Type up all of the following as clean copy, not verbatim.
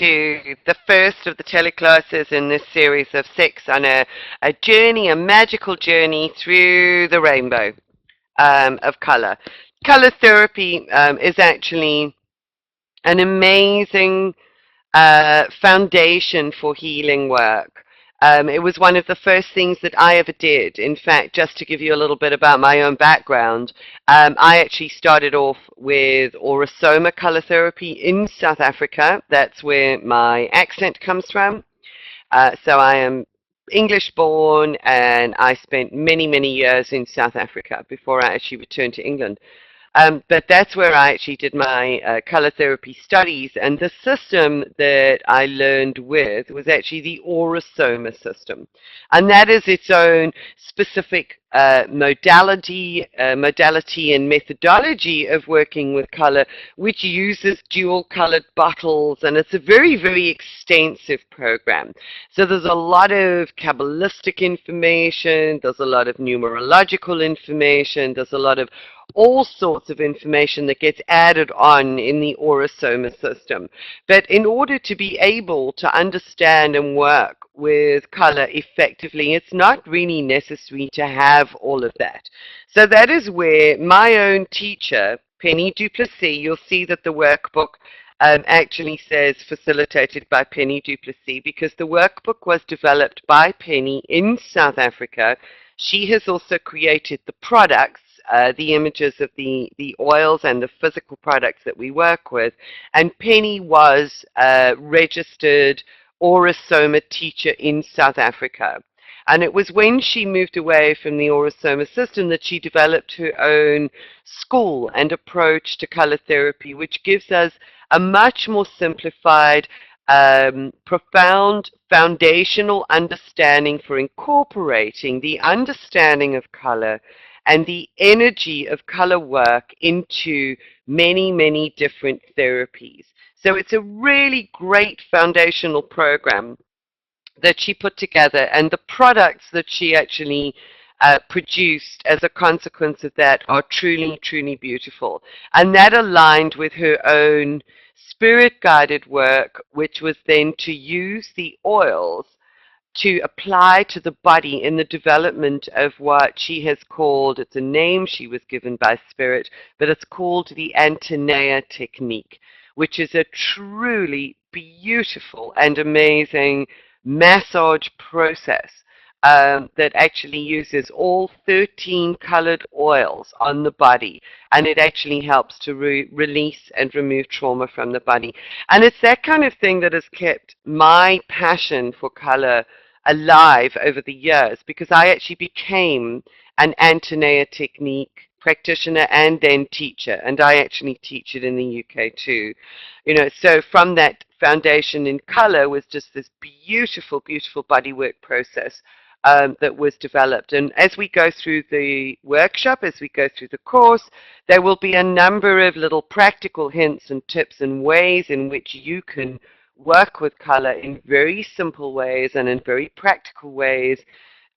to the first of the teleclasses in this series of six on a journey, a magical journey through the rainbow of color. Color therapy is actually an amazing foundation for healing work. It was one of the first things that I ever did. In fact, just to give you a little bit about my own background, I actually started off with Aurosoma color therapy in South Africa. That's where my accent comes from. So I am English born, and I spent many, many years in South Africa before I actually returned to England. But that's where I actually did my color therapy studies, and the system that I learned with was actually the Aurosoma system, and that is its own specific modality and methodology of working with color, which uses dual colored bottles, and it's a very, very extensive program. So there's a lot of Kabbalistic information, there's a lot of numerological information, there's a lot of all sorts of information that gets added on in the Aurosoma system. But in order to be able to understand and work with color effectively, it's not really necessary to have all of that. So that is where my own teacher, Penny Duplessis, you'll see that the workbook actually says facilitated by Penny Duplessis, because the workbook was developed by Penny in South Africa. She has also created the products, the images of the oils and the physical products that we work with. And Penny was a registered Aurosoma teacher in South Africa. And it was when she moved away from the Aurosoma system that she developed her own school and approach to color therapy, which gives us a much more simplified, profound, foundational understanding for incorporating the understanding of color and the energy of color work into many, many different therapies. So it's a really great foundational program that she put together, and the products that she actually produced as a consequence of that are truly, truly beautiful. And that aligned with her own spirit-guided work, which was then to use the oils to apply to the body in the development of what she has called, it's a name she was given by Spirit, but it's called the Antonia technique, which is a truly beautiful and amazing massage process that actually uses all 13 colored oils on the body, and it actually helps to release and remove trauma from the body. And it's that kind of thing that has kept my passion for color alive over the years, because I actually became an Antonia technique practitioner and then teacher, and I actually teach it in the UK too. So from that foundation in color was just this beautiful, beautiful bodywork process that was developed. And as we go through the workshop, as we go through the course, there will be a number of little practical hints and tips and ways in which you can work with color in very simple ways and in very practical ways,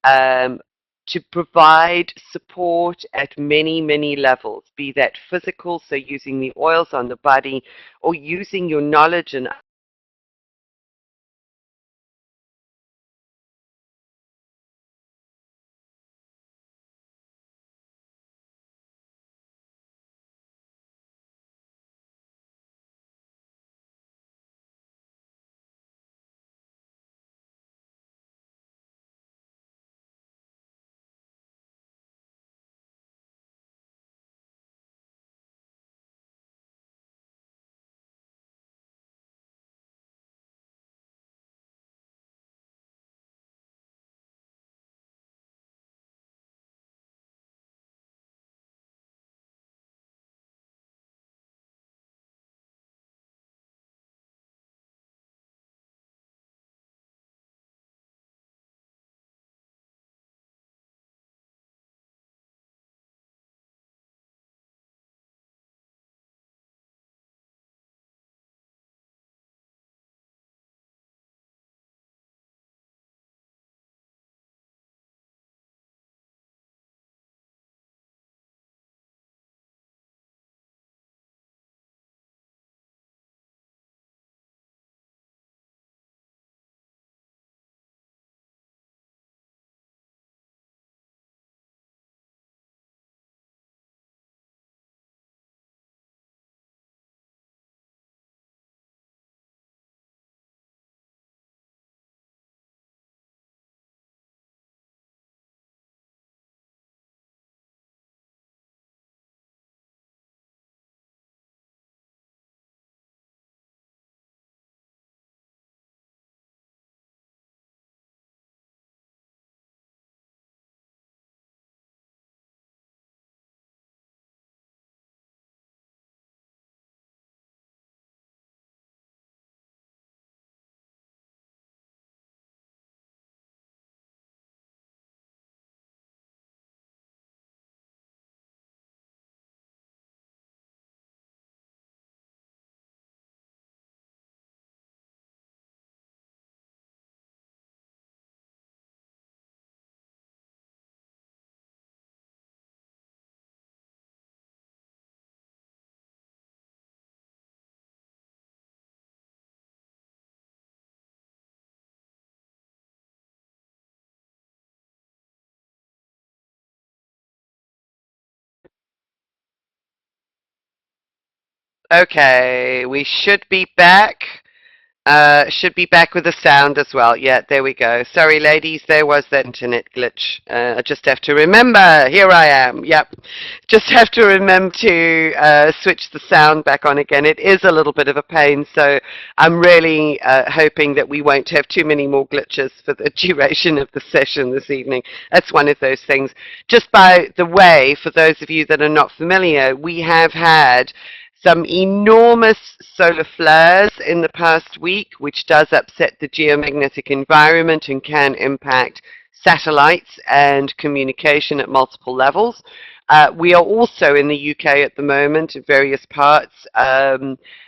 um, to provide support at many, many levels, be that physical, so using the oils on the body, or using your knowledge and Okay, we should be back. Should be back with the sound as well. Yeah, there we go. Sorry, ladies, there was that internet glitch. I just have to remember. Here I am. Yep. Just have to remember to switch the sound back on again. It is a little bit of a pain, so I'm really hoping that we won't have too many more glitches for the duration of the session this evening. That's one of those things. Just by the way, for those of you that are not familiar, we have had some enormous solar flares in the past week, which does upset the geomagnetic environment and can impact satellites and communication at multiple levels. We are also in the UK at the moment, in various parts,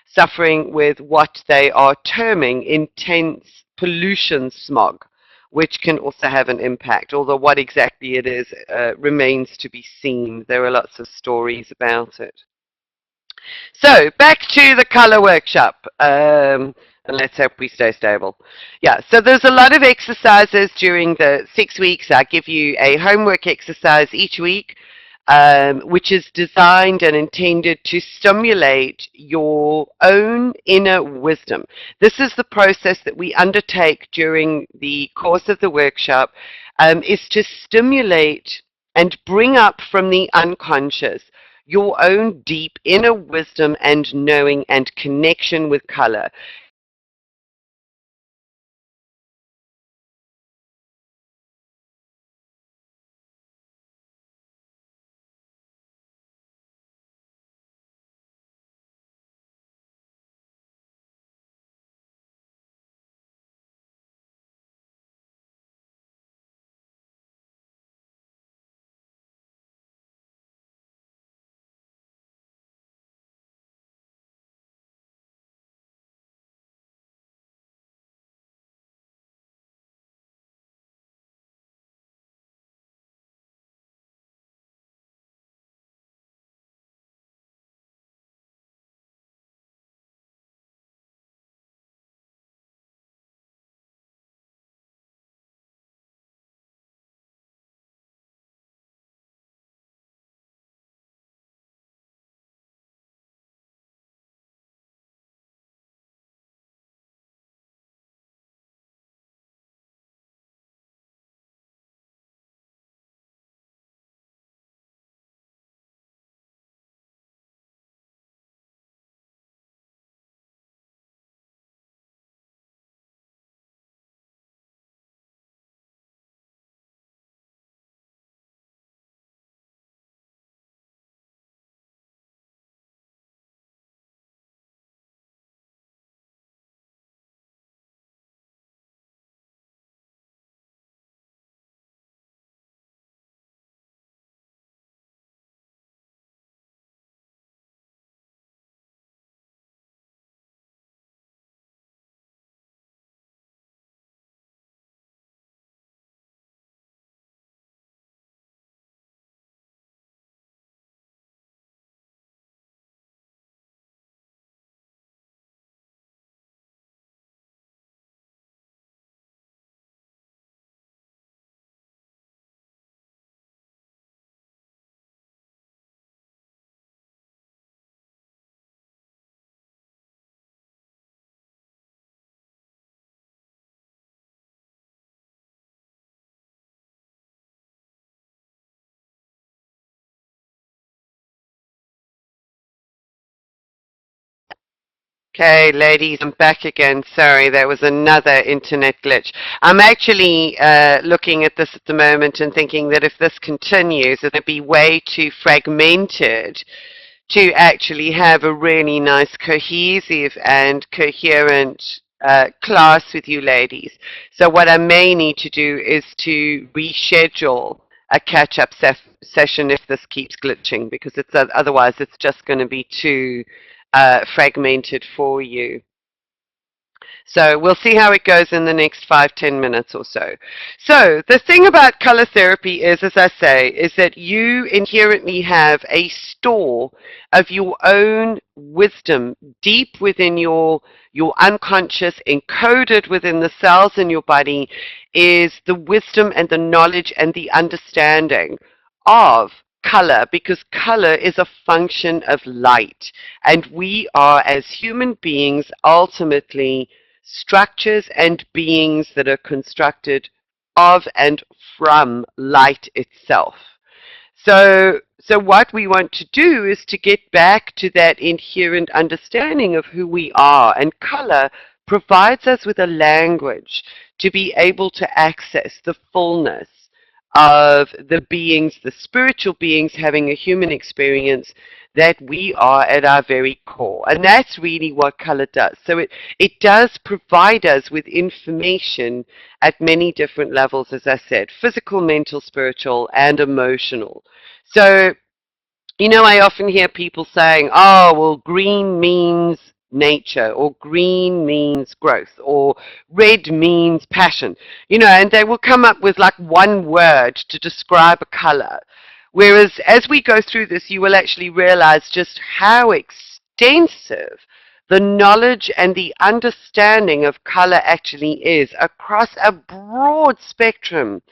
suffering with what they are terming intense pollution smog, which can also have an impact, although what exactly it is remains to be seen. There are lots of stories about it. So back to the color workshop, and let's hope we stay stable. Yeah, so there's a lot of exercises during the 6 weeks. I give you a homework exercise each week, which is designed and intended to stimulate your own inner wisdom. This is the process that we undertake during the course of the workshop, is to stimulate and bring up from the unconscious your own deep inner wisdom and knowing and connection with color. Okay, ladies, I'm back again. Sorry, there was another internet glitch. I'm actually looking at this at the moment and thinking that if this continues, it'll be way too fragmented to actually have a really nice, cohesive and coherent class with you ladies. So what I may need to do is to reschedule a catch-up session if this keeps glitching, because it's otherwise it's just going to be too fragmented for you. So we'll see how it goes in the next 5-10 minutes or so. So the thing about color therapy is, as I say, is that you inherently have a store of your own wisdom deep within your unconscious, encoded within the cells in your body, is the wisdom and the knowledge and the understanding of color, because color is a function of light, and we are, as human beings, ultimately structures and beings that are constructed of and from light itself. So what we want to do is to get back to that inherent understanding of who we are, and color provides us with a language to be able to access the fullness of the beings, the spiritual beings having a human experience that we are at our very core. And that's really what color does. So it does provide us with information at many different levels, as I said, physical, mental, spiritual, and emotional. So, you know, I often hear people saying, oh, well, green means nature, or green means growth, or red means passion, you know, and they will come up with like one word to describe a color. Whereas as we go through this, you will actually realize just how extensive the knowledge and the understanding of color actually is across a broad spectrum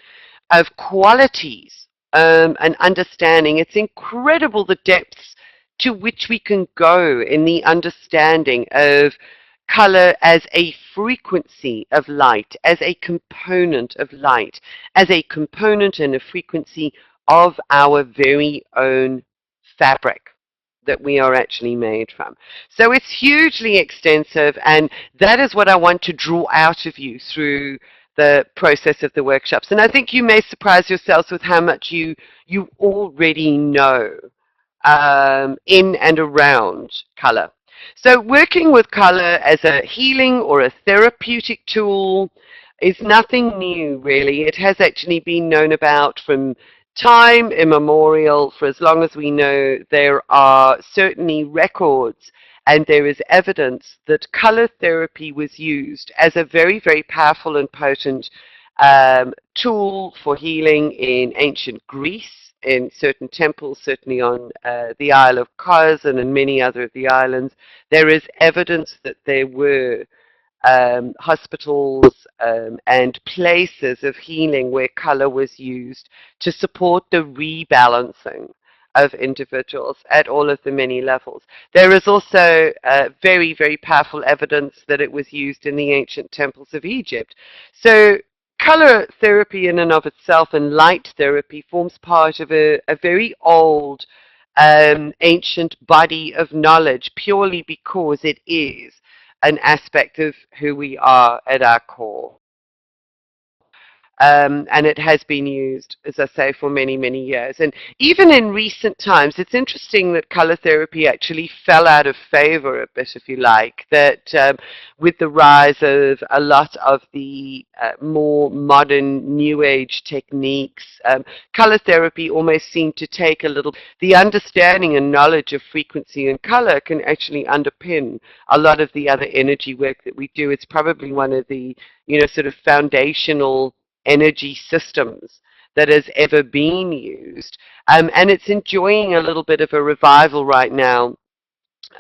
of qualities and understanding. It's incredible the depths to which we can go in the understanding of color as a frequency of light, as a component of light, as a component and a frequency of our very own fabric that we are actually made from. So it's hugely extensive, and that is what I want to draw out of you through the process of the workshops. And I think you may surprise yourselves with how much you already know in and around color. So working with color as a healing or a therapeutic tool is nothing new, really. It has actually been known about from time immemorial. For as long as we know, there are certainly records and there is evidence that color therapy was used as a very, very powerful and potent tool for healing in ancient Greece, in certain temples, certainly on the Isle of Kos and in many other of the islands. There is evidence that there were hospitals and places of healing where color was used to support the rebalancing of individuals at all of the many levels. There is also very, very powerful evidence that it was used in the ancient temples of Egypt. So color therapy in and of itself, and light therapy, forms part of a very old ancient body of knowledge, purely because it is an aspect of who we are at our core. And it has been used, as I say, for many, many years. And even in recent times, it's interesting that color therapy actually fell out of favor a bit, if you like, that with the rise of a lot of the more modern New Age techniques, color therapy almost seemed to take a little. The understanding and knowledge of frequency and color can actually underpin a lot of the other energy work that we do. It's probably one of the, you know, sort of foundational energy systems that has ever been used. And it's enjoying a little bit of a revival right now.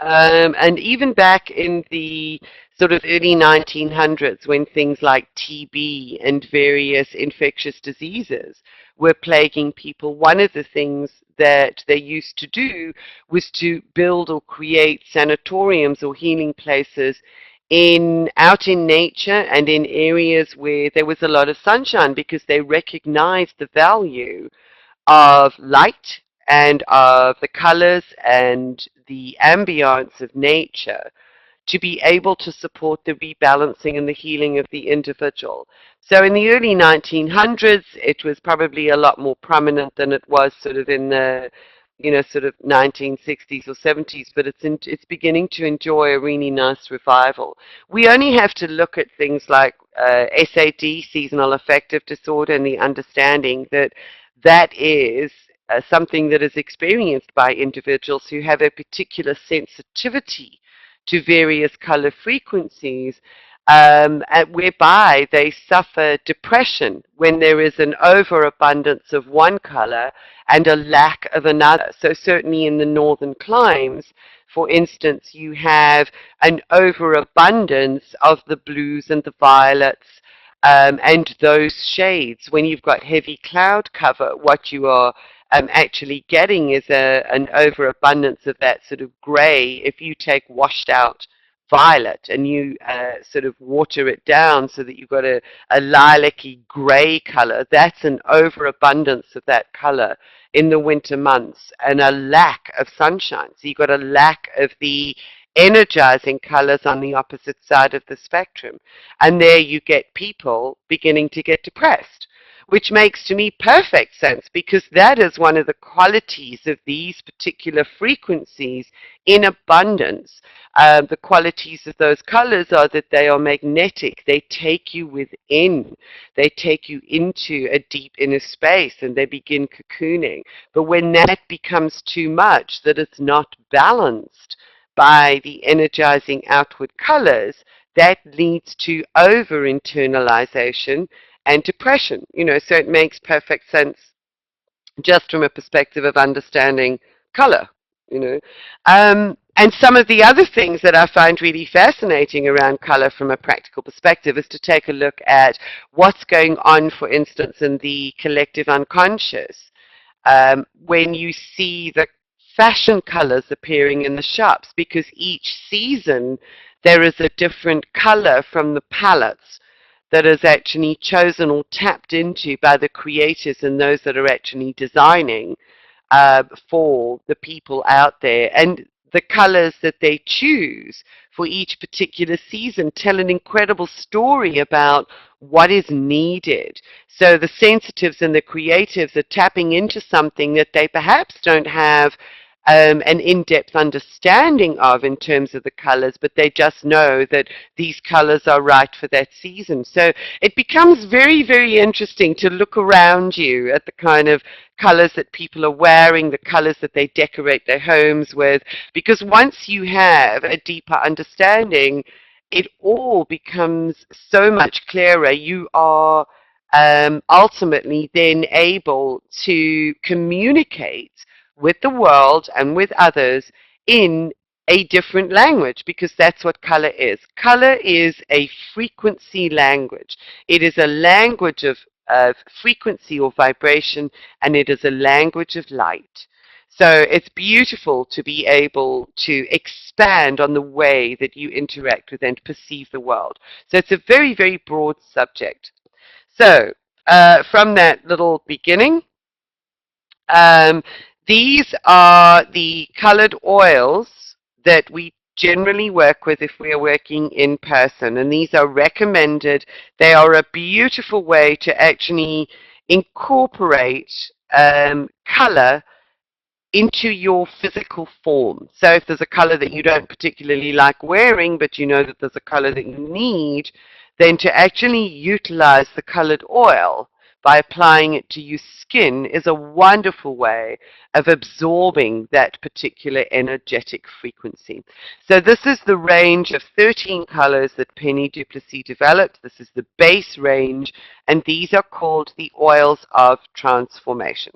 And even back in the sort of early 1900s, when things like TB and various infectious diseases were plaguing people, one of the things that they used to do was to build or create sanatoriums or healing places out in nature and in areas where there was a lot of sunshine, because they recognized the value of light and of the colors and the ambience of nature to be able to support the rebalancing and the healing of the individual. So in the early 1900s, it was probably a lot more prominent than it was sort of in the, you know, sort of 1960s or 70s, but it's beginning to enjoy a really nice revival. We only have to look at things like SAD, seasonal affective disorder, and the understanding that that is something that is experienced by individuals who have a particular sensitivity to various color frequencies, whereby they suffer depression when there is an overabundance of one color and a lack of another. So certainly in the northern climes, for instance, you have an overabundance of the blues and the violets, and those shades. When you've got heavy cloud cover, what you are actually getting is an overabundance of that sort of grey. If you take washed out violet and you sort of water it down so that you've got a lilac-y grey colour, that's an overabundance of that colour in the winter months and a lack of sunshine. So you've got a lack of the energizing colors on the opposite side of the spectrum. And there you get people beginning to get depressed, which makes to me perfect sense because that is one of the qualities of these particular frequencies in abundance. The qualities of those colors are that they are magnetic. They take you within. They take you into a deep inner space and they begin cocooning. But when that becomes too much, that it's not balanced by the energizing outward colors, that leads to over internalization and depression. So it makes perfect sense just from a perspective of understanding color. And some of the other things that I find really fascinating around color from a practical perspective is to take a look at what's going on, for instance, in the collective unconscious. When you see the fashion colors appearing in the shops, because each season there is a different color from the palettes that is actually chosen or tapped into by the creators and those that are actually designing for the people out there. And the colors that they choose for each particular season tell an incredible story about what is needed. So the sensitives and the creatives are tapping into something that they perhaps don't have an in-depth understanding of in terms of the colors, but they just know that these colors are right for that season. So it becomes very, very interesting to look around you at the kind of colors that people are wearing, the colors that they decorate their homes with, because once you have a deeper understanding, it all becomes so much clearer. You are ultimately then able to communicate with the world and with others in a different language, because that's what color is. Color is a frequency language. It is a language of frequency or vibration, and it is a language of light. So it's beautiful to be able to expand on the way that you interact with and perceive the world. So it's a very, very broad subject. So from that little beginning, um, these are the colored oils that we generally work with if we are working in person, and these are recommended. They are a beautiful way to actually incorporate color into your physical form. So if there's a color that you don't particularly like wearing, but you know that there's a color that you need, then to actually utilize the colored oil by applying it to your skin is a wonderful way of absorbing that particular energetic frequency. So this is the range of 13 colors that Penny Duplessis developed. This is the base range, and these are called the oils of transformation.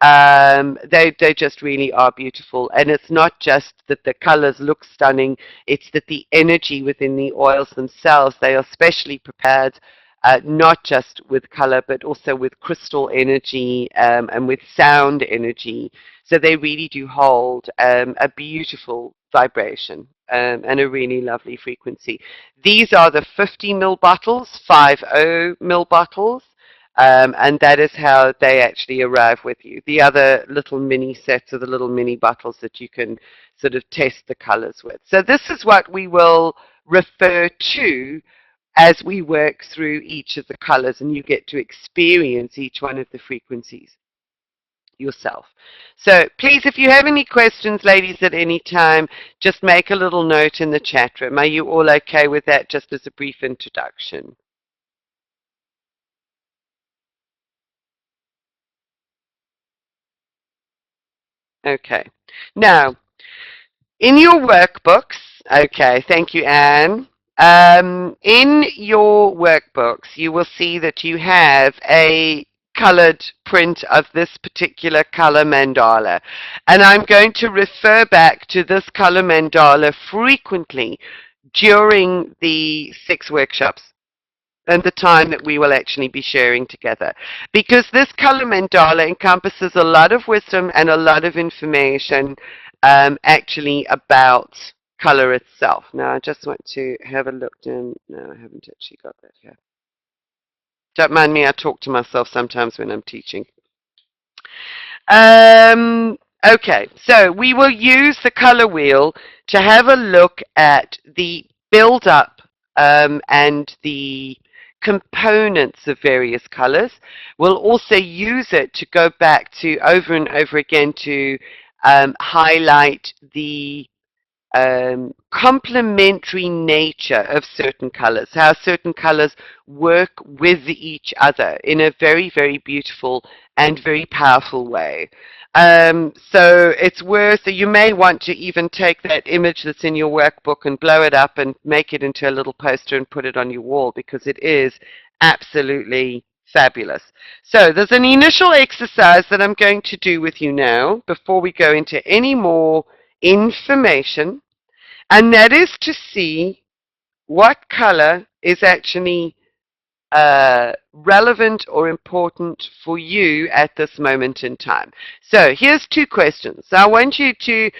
They just really are beautiful, and it's not just that the colors look stunning, it's that the energy within the oils themselves, they are specially prepared not just with color but also with crystal energy and with sound energy, so they really do hold a beautiful vibration and a really lovely frequency. These are the 50 ml bottles, 50 ml bottles, and that is how they actually arrive with you. The other little mini sets are the little mini bottles that you can sort of test the colors with. So this is what we will refer to as we work through each of the colors, and you get to experience each one of the frequencies yourself. So please, if you have any questions, ladies, at any time, just make a little note in the chat room. Are you all okay with that, just as a brief introduction? Okay. Now, in your workbooks, okay, thank you, Anne. In your workbooks, you will see that you have a colored print of this particular color mandala. And I'm going to refer back to this color mandala frequently during the 6 workshops and the time that we will actually be sharing together. Because this color mandala encompasses a lot of wisdom and a lot of information actually about color itself. Now, I just want to have a look down. No, I haven't actually got that here. Don't mind me, I talk to myself sometimes when I'm teaching. Okay, so we will use the color wheel to have a look at the build-up and the components of various colors. We'll also use it to go back to over and over again to highlight the complementary nature of certain colors, how certain colors work with each other in a very, very beautiful and very powerful way. So it's worth, you may want to even take that image that's in your workbook and blow it up and make it into a little poster and put it on your wall, because it is absolutely fabulous. So there's an initial exercise that I'm going to do with you now before we go into any more information, and that is to see what color is actually relevant or important for you at this moment in time. So here's two questions. So I want you to,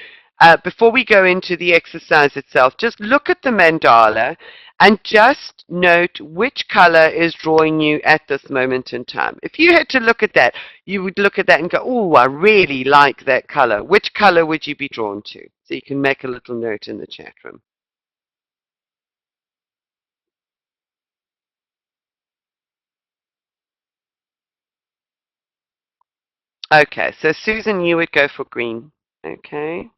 before we go into the exercise itself, just look at the mandala and just note which color is drawing you at this moment in time. If you had to look at that, you would look at that and go, oh, I really like that color. Which color would you be drawn to? So you can make a little note in the chat room. Okay, so Susan, you would go for green. Okay.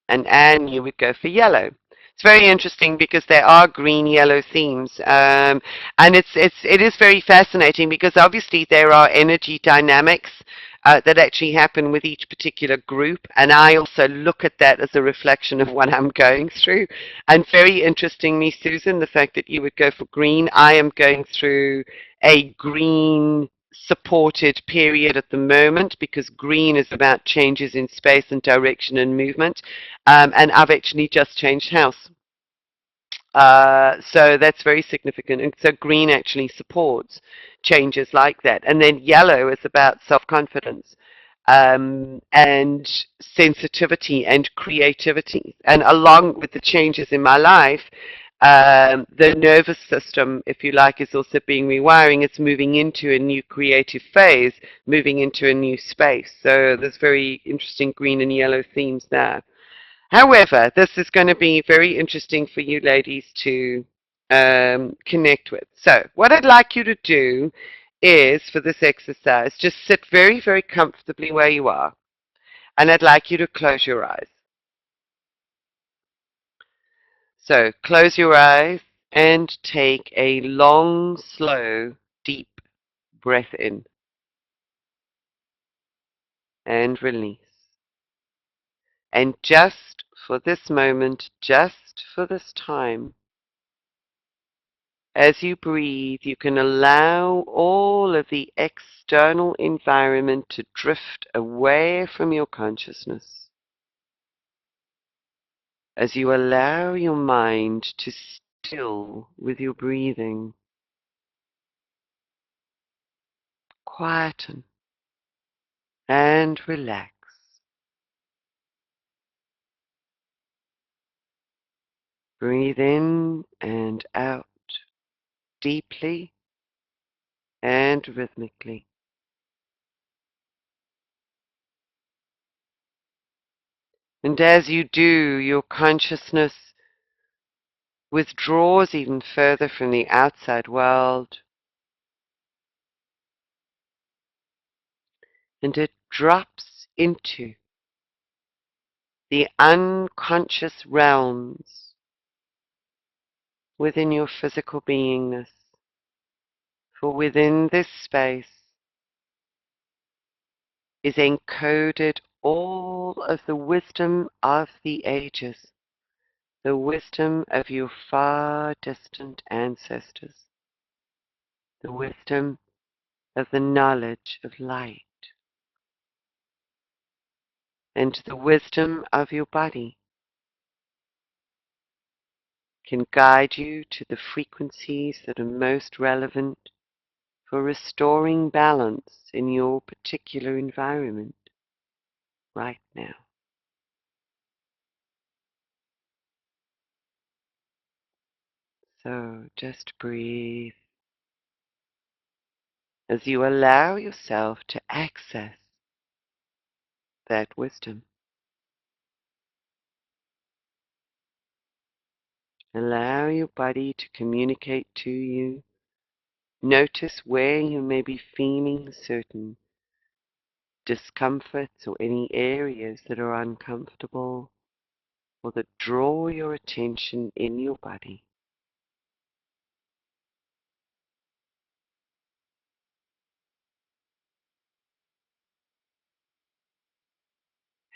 And Anne, you would go for yellow. It's very interesting because there are green-yellow themes, and it is very fascinating because obviously there are energy dynamics that actually happen with each particular group, and I also look at that as a reflection of what I'm going through. And very interestingly, Susan, the fact that you would go for green, I am going through a green supported period at the moment because green is about changes in space and direction and movement, and I've actually just changed house. So that's very significant. And so green actually supports changes like that. And then yellow is about self-confidence and sensitivity and creativity. And along with the changes in my life, the nervous system, if you like, is also being rewiring. It's moving into a new creative phase, moving into a new space. So there's very interesting green and yellow themes there. However, this is going to be very interesting for you ladies to connect with. So what I'd like you to do is, for this exercise, just sit very, very comfortably where you are. And I'd like you to close your eyes. So close your eyes and take a long, slow, deep breath in and release. And just for this moment, just for this time, as you breathe, you can allow all of the external environment to drift away from your consciousness. As you allow your mind to still with your breathing, quieten and relax. Breathe in and out deeply and rhythmically. And as you do, your consciousness withdraws even further from the outside world, and it drops into the unconscious realms within your physical beingness. For within this space is encoded all of the wisdom of the ages, the wisdom of your far distant ancestors, the wisdom of the knowledge of light, and the wisdom of your body, can guide you to the frequencies that are most relevant for restoring balance in your particular environment right now. So just breathe as you allow yourself to access that wisdom. Allow your body to communicate to you. Notice where you may be feeling certain discomforts or any areas that are uncomfortable or that draw your attention in your body.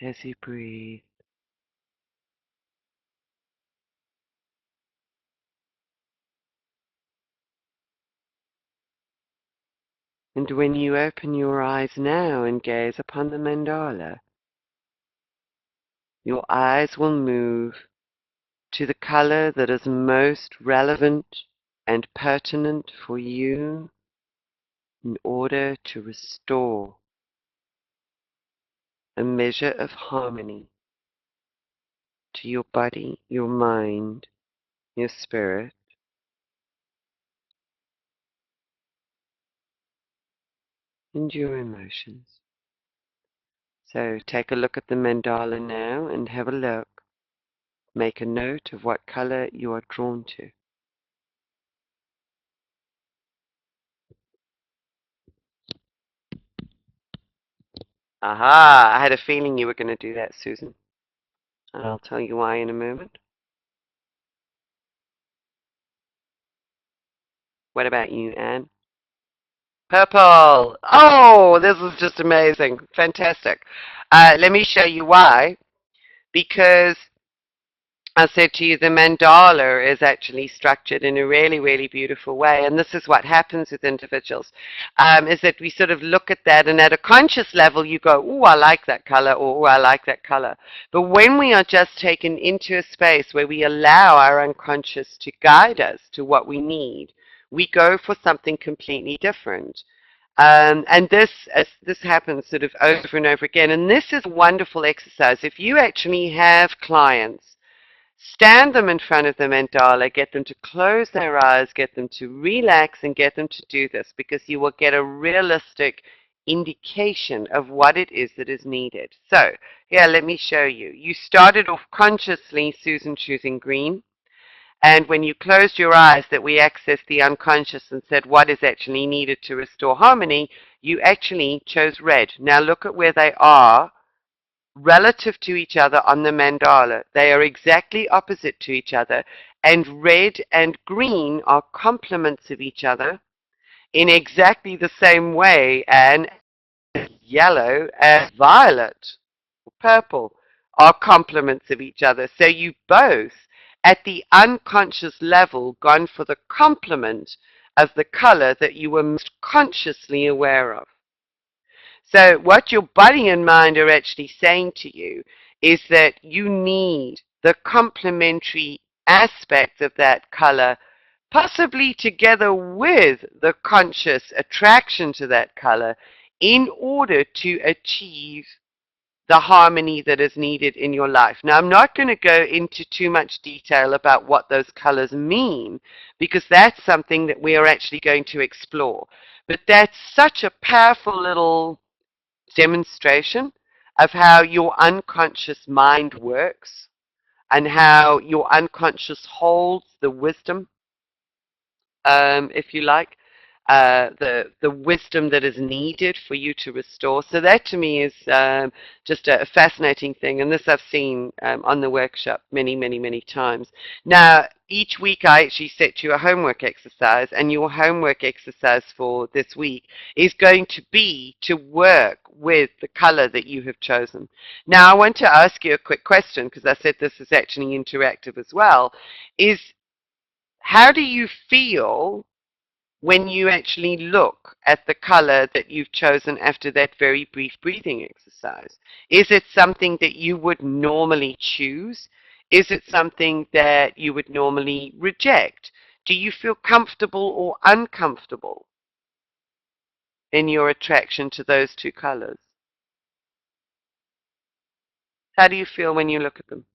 As you breathe, and when you open your eyes now and gaze upon the mandala, your eyes will move to the color that is most relevant and pertinent for you in order to restore a measure of harmony to your body, your mind, your spirit, and your emotions. So take a look at the mandala now and have a look. Make a note of what color you are drawn to. Aha! I had a feeling you were going to do that, Susan. And I'll tell you why in a moment. What about you, Anne? Purple! Oh, this is just amazing. Fantastic. Let me show you why. Because I said to you, the mandala is actually structured in a really, really beautiful way. And this is what happens with individuals, is that we sort of look at that, and at a conscious level, you go, oh, I like that color, or oh, I like that color. But when we are just taken into a space where we allow our unconscious to guide us to what we need, we go for something completely different. And this happens sort of over and over again. And this is a wonderful exercise. If you actually have clients, stand them in front of the mandala, get them to close their eyes, get them to relax, and get them to do this, because you will get a realistic indication of what it is that is needed. So, here, let me show you. You started off consciously, Susan, choosing green. And when you closed your eyes, that we accessed the unconscious and said what is actually needed to restore harmony, you actually chose red. Now look at where they are relative to each other on the mandala. They are exactly opposite to each other, and red and green are complements of each other in exactly the same way, and yellow and violet, purple, are complements of each other. So you both, at the unconscious level, gone for the complement of the color that you were most consciously aware of. So what your body and mind are actually saying to you is that you need the complementary aspect of that color, possibly together with the conscious attraction to that color, in order to achieve the harmony that is needed in your life. Now, I'm not going to go into too much detail about what those colors mean, because that's something that we are actually going to explore. But that's such a powerful little demonstration of how your unconscious mind works and how your unconscious holds the wisdom, if you like, the wisdom that is needed for you to restore. So that to me is just a fascinating thing, and this I've seen on the workshop many, many, many times. Now, each week I actually set you a homework exercise, and your homework exercise for this week is going to be to work with the color that you have chosen. Now, I want to ask you a quick question, because I said this is actually interactive as well, is how do you feel when you actually look at the color that you've chosen after that very brief breathing exercise? Is it something that you would normally choose? Is it something that you would normally reject? Do you feel comfortable or uncomfortable in your attraction to those two colors? How do you feel when you look at them?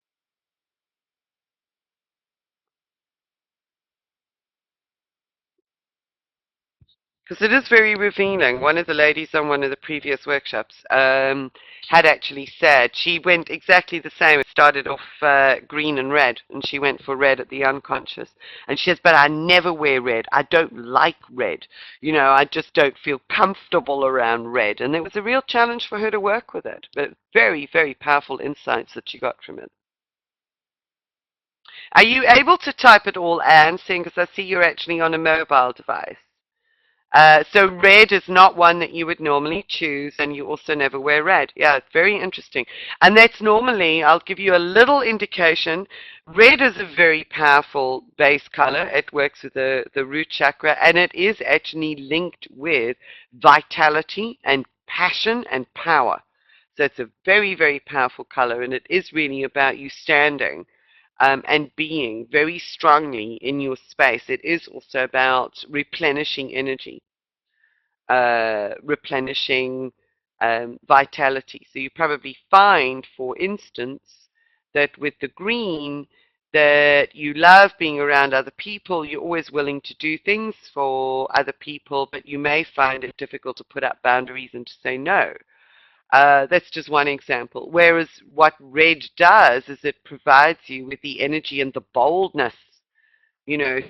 Because it is very revealing. One of the ladies on one of the previous workshops had actually said she went exactly the same. It started off green and red, and she went for red at the unconscious. And she says, but I never wear red. I don't like red. You know, I just don't feel comfortable around red. And it was a real challenge for her to work with it. But very, very powerful insights that she got from it. Are you able to type it all, Anne, seeing because I see you're actually on a mobile device? So red is not one that you would normally choose, and you also never wear red. Yeah, it's very interesting. And that's normally, I'll give you a little indication, red is a very powerful base color. It works with the root chakra, and it is actually linked with vitality and passion and power. So it's a very, very powerful color, and it is really about you standing and being very strongly in your space. It is also about replenishing energy, replenishing vitality. So you probably find, for instance, that with the green, that you love being around other people, you're always willing to do things for other people, but you may find it difficult to put up boundaries and to say no. That's just one example. Whereas what red does is it provides you with the energy and the boldness, you know,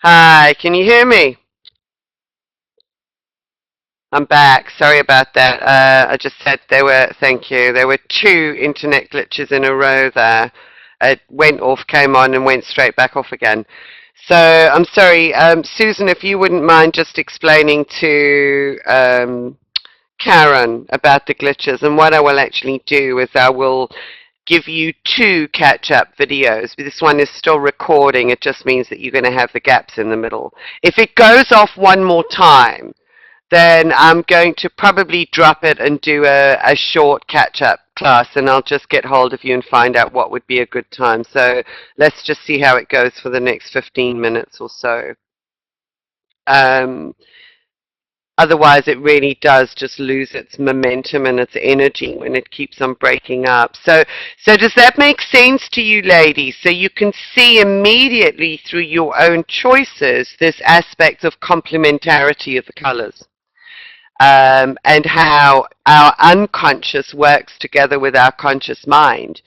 Hi, can you hear me? I'm back. Sorry about that. I just said thank you. There were two internet glitches in a row there. It went off, came on, and went straight back off again. So I'm sorry. Susan, if you wouldn't mind just explaining to Karen about the glitches, and what I will actually do is I will give you two catch-up videos. This one is still recording. It just means that you're going to have the gaps in the middle. If it goes off one more time, then I'm going to probably drop it and do a short catch-up class, and I'll just get hold of you and find out what would be a good time. So let's just see how it goes for the next 15 minutes or so. Um, Otherwise, it really does just lose its momentum and its energy when it keeps on breaking up. So does that make sense to you, ladies? So you can see immediately through your own choices this aspect of complementarity of the colors. And how our unconscious works together with our conscious mind.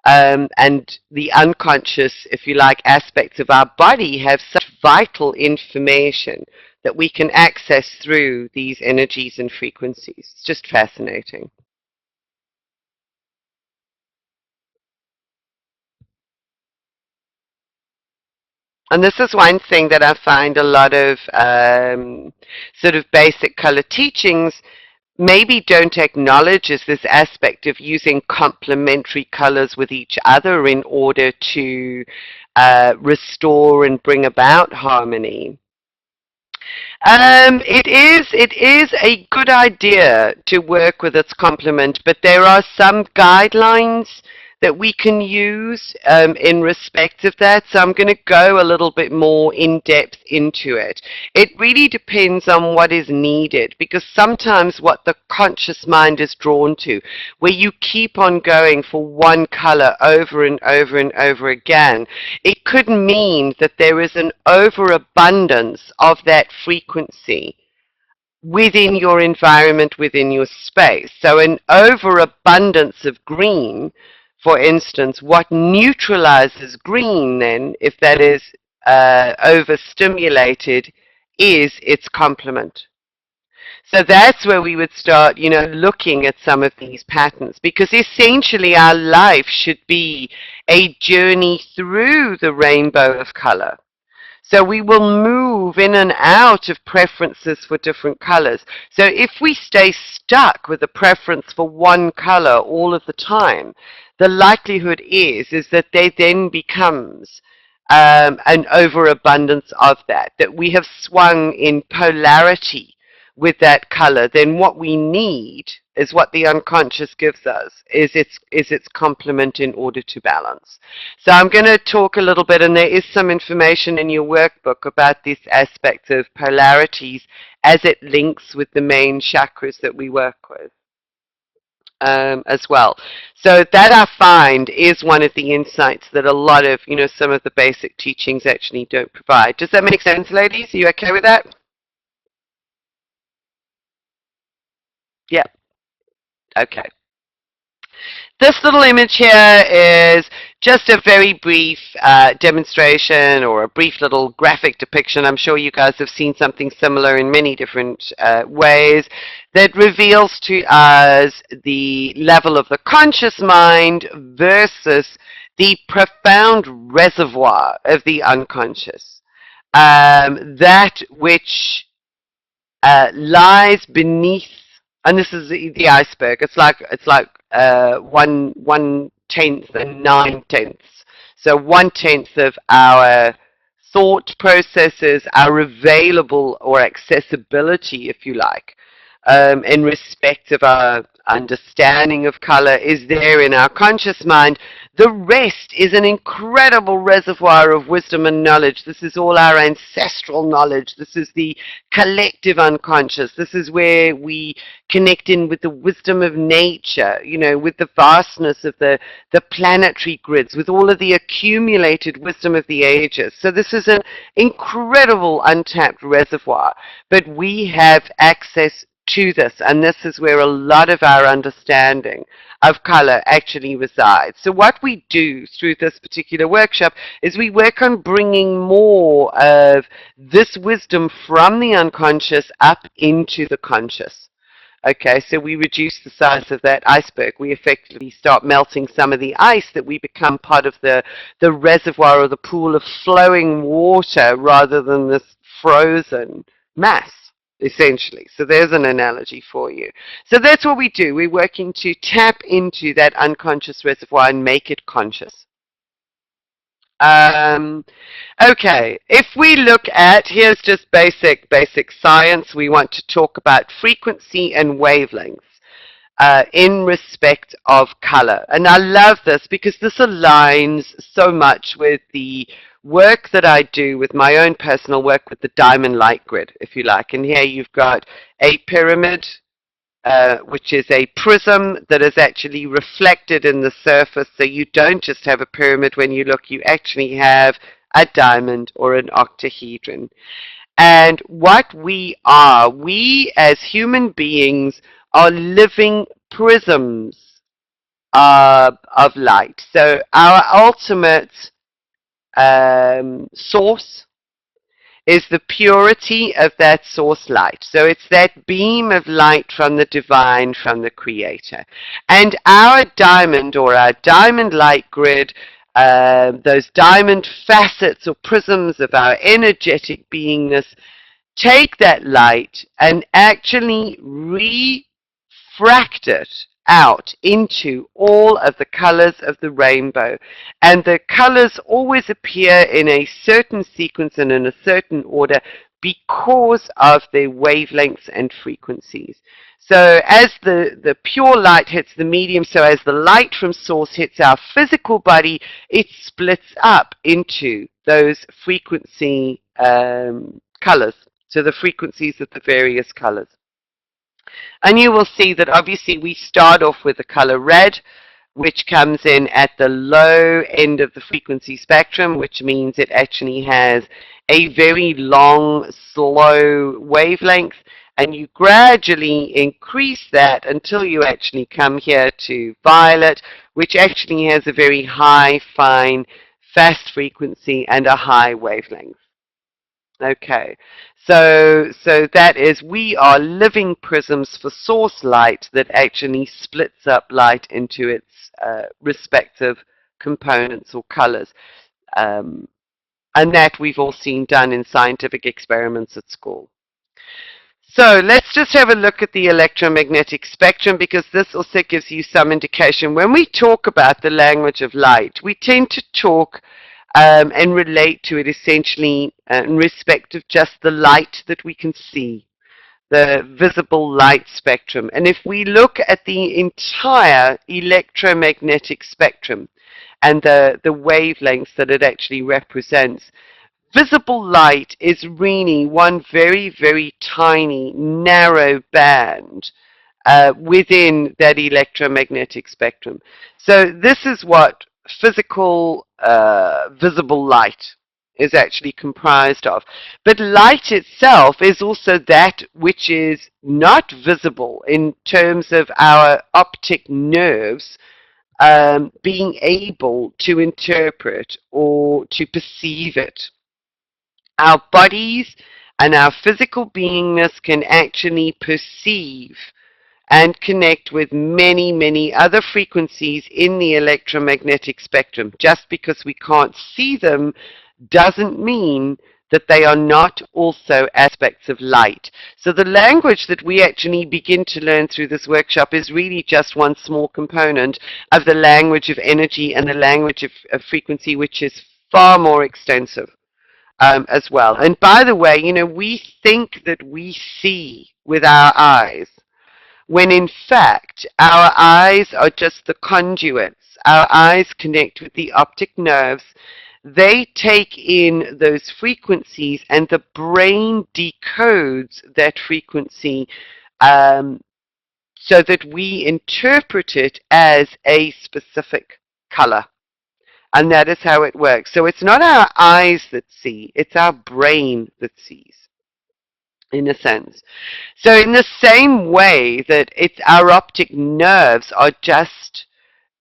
And the unconscious, if you like, aspects of our body have such vital information that we can access through these energies and frequencies. It's just fascinating. And this is one thing that I find a lot of sort of basic color teachings maybe don't acknowledge is this aspect of using complementary colors with each other in order to restore and bring about harmony. It is a good idea to work with its complement, but there are some guidelines that we can use in respect of that. So I'm going to go a little bit more in depth into it. It really depends on what is needed, because sometimes what the conscious mind is drawn to, where you keep on going for one color over and over and over again, it could mean that there is an overabundance of that frequency within your environment, within your space. So an overabundance of green, for instance, what neutralizes green then, if that is overstimulated, is its complement. So that's where we would start, looking at some of these patterns, because essentially our life should be a journey through the rainbow of color. So we will move in and out of preferences for different colors. So if we stay stuck with a preference for one color all of the time, the likelihood is that there then becomes an overabundance of that, that we have swung in polarity with that color. Then what we need is what the unconscious gives us, is its complement in order to balance. So I'm going to talk a little bit, and there is some information in your workbook about this aspect of polarities as it links with the main chakras that we work with as well. So that I find is one of the insights that a lot of, some of the basic teachings actually don't provide. Does that make sense, ladies? Are you okay with that? Yeah. Okay. This little image here is just a very brief demonstration, or a brief little graphic depiction. I'm sure you guys have seen something similar in many different ways, that reveals to us the level of the conscious mind versus the profound reservoir of the unconscious. That which lies beneath, and this is the iceberg. It's like 1/10 and 9/10. So 1/10 of our thought processes, our available or accessibility, if you like, in respect of our understanding of color, is there in our conscious mind. The rest is an incredible reservoir of wisdom and knowledge. This is all our ancestral knowledge. This is the collective unconscious. This is where we connect in with the wisdom of nature, with the vastness of the planetary grids, with all of the accumulated wisdom of the ages. So this is an incredible untapped reservoir, but we have access to this, and this is where a lot of our understanding of color actually resides. So what we do through this particular workshop is we work on bringing more of this wisdom from the unconscious up into the conscious. Okay, so we reduce the size of that iceberg. We effectively start melting some of the ice, that we become part of the reservoir or the pool of flowing water rather than this frozen mass, essentially. So there's an analogy for you. So that's what we do. We're working to tap into that unconscious reservoir and make it conscious. Okay, if we look at, here's just basic science. We want to talk about frequency and wavelengths in respect of color. And I love this because this aligns so much with the work that I do with my own personal work with the diamond light grid, if you like. And here you've got a pyramid, which is a prism that is actually reflected in the surface. So you don't just have a pyramid when you look, you actually have a diamond or an octahedron. And what we are, we as human beings are living prisms of light. So our ultimate source is the purity of that source light. So it's that beam of light from the divine, from the creator. And our diamond or our diamond light grid, those diamond facets or prisms of our energetic beingness, take that light and actually refract it out into all of the colors of the rainbow. And the colors always appear in a certain sequence and in a certain order because of their wavelengths and frequencies. So as the pure light hits the medium, so as the light from source hits our physical body, it splits up into those frequency colors. So the frequencies of the various colors. And you will see that obviously we start off with the color red, which comes in at the low end of the frequency spectrum, which means it actually has a very long, slow wavelength. And you gradually increase that until you actually come here to violet, which actually has a very high, fine, fast frequency and a high wavelength. Okay, so that is, we are living prisms for source light that actually splits up light into its respective components or colors. And that we've all seen done in scientific experiments at school. So let's just have a look at the electromagnetic spectrum, because this also gives you some indication. When we talk about the language of light, we tend to talk and relate to it essentially in respect of just the light that we can see, the visible light spectrum. And if we look at the entire electromagnetic spectrum and the wavelengths that it actually represents, visible light is really one very, very tiny, narrow band within that electromagnetic spectrum. So this is what physical visible light is actually comprised of. But light itself is also that which is not visible in terms of our optic nerves being able to interpret or to perceive it. Our bodies and our physical beingness can actually perceive and connect with many, many other frequencies in the electromagnetic spectrum. Just because we can't see them doesn't mean that they are not also aspects of light. So the language that we actually begin to learn through this workshop is really just one small component of the language of energy and the language of frequency, which is far more extensive. As well. And by the way, you know, we think that we see with our eyes, when in fact our eyes are just the conduits. Our eyes connect with the optic nerves. They take in those frequencies and the brain decodes that frequency so that we interpret it as a specific color. And that is how it works. So it's not our eyes that see, it's our brain that sees. in a sense. So in the same way that it's our optic nerves are just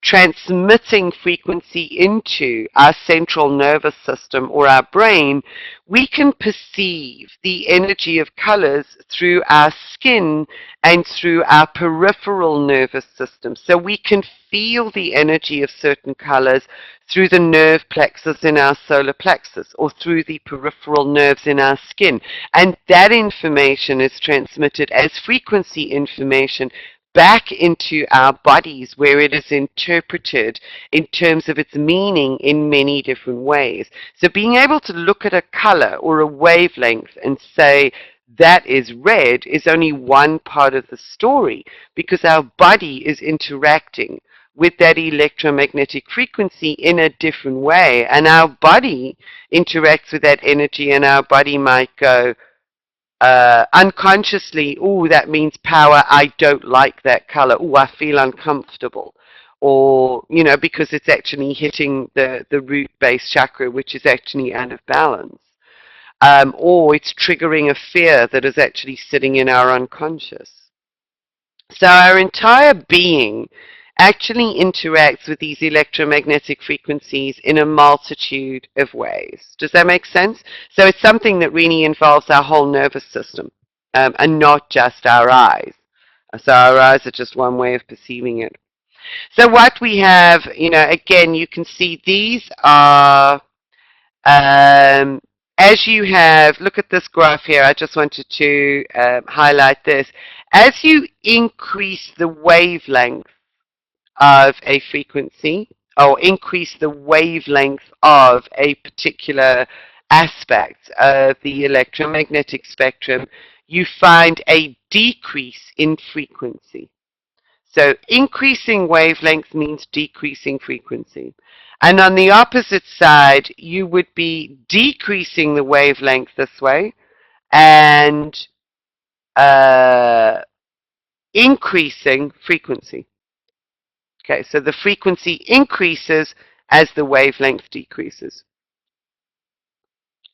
transmitting frequency into our central nervous system or our brain, we can perceive the energy of colors through our skin and through our peripheral nervous system. So we can feel the energy of certain colors through the nerve plexus in our solar plexus or through the peripheral nerves in our skin. And that information is transmitted as frequency information back into our bodies, where it is interpreted in terms of its meaning in many different ways. So being able to look at a color or a wavelength and say that is red is only one part of the story, because our body is interacting with that electromagnetic frequency in a different way, and our body interacts with that energy, and our body might go, unconsciously, oh, that means power, I don't like that color, oh, I feel uncomfortable. Or, you know, because it's actually hitting the root base chakra, which is actually out of balance. Or it's triggering a fear that is actually sitting in our unconscious. So our entire being actually interacts with these electromagnetic frequencies in a multitude of ways. Does that make sense? So it's something that really involves our whole nervous system, and not just our eyes. So our eyes are just one way of perceiving it. So what we have, you know, again, you can see these are, um, as you have, look at this graph here, I just wanted to highlight this. As you increase the wavelength of a frequency, or increase the wavelength of a particular aspect of the electromagnetic spectrum, you find a decrease in frequency. So increasing wavelength means decreasing frequency. And on the opposite side, you would be decreasing the wavelength this way and uh, increasing frequency. Okay, so the frequency increases as the wavelength decreases,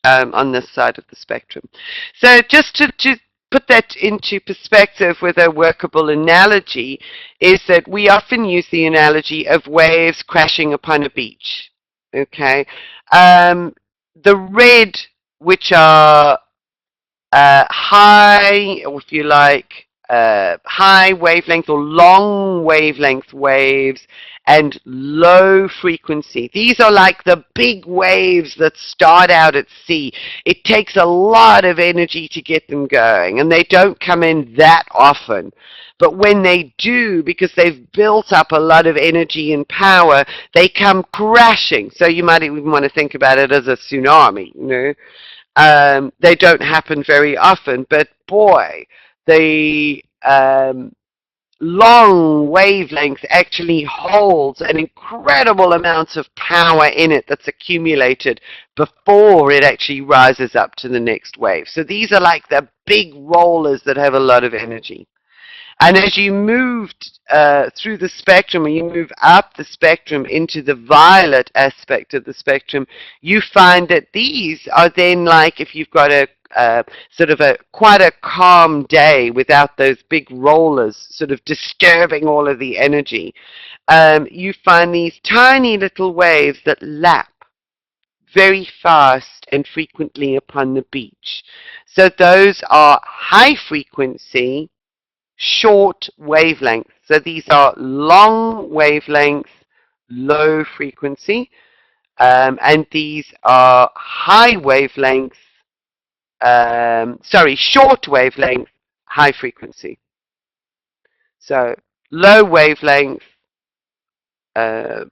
on this side of the spectrum. So just to put that into perspective with a workable analogy, is that we often use the analogy of waves crashing upon a beach. Okay, the red, which are high, or if you like, high wavelength or long wavelength waves, and low frequency. These are like the big waves that start out at sea. It takes a lot of energy to get them going, and they don't come in that often. But when they do, because they've built up a lot of energy and power, they come crashing. So you might even want to think about it as a tsunami, you know. They don't happen very often, but boy, the long wavelength actually holds an incredible amount of power in it that's accumulated before it actually rises up to the next wave. So these are like the big rollers that have a lot of energy. And as you move through the spectrum, and you move up the spectrum into the violet aspect of the spectrum, you find that these are then, like if you've got a sort of a quite a calm day without those big rollers sort of disturbing all of the energy, you find these tiny little waves that lap very fast and frequently upon the beach. So those are high frequency, short wavelengths. So these are long wavelengths, low frequency, and these are high wavelengths, short wavelength, high frequency. So low wavelength, uh,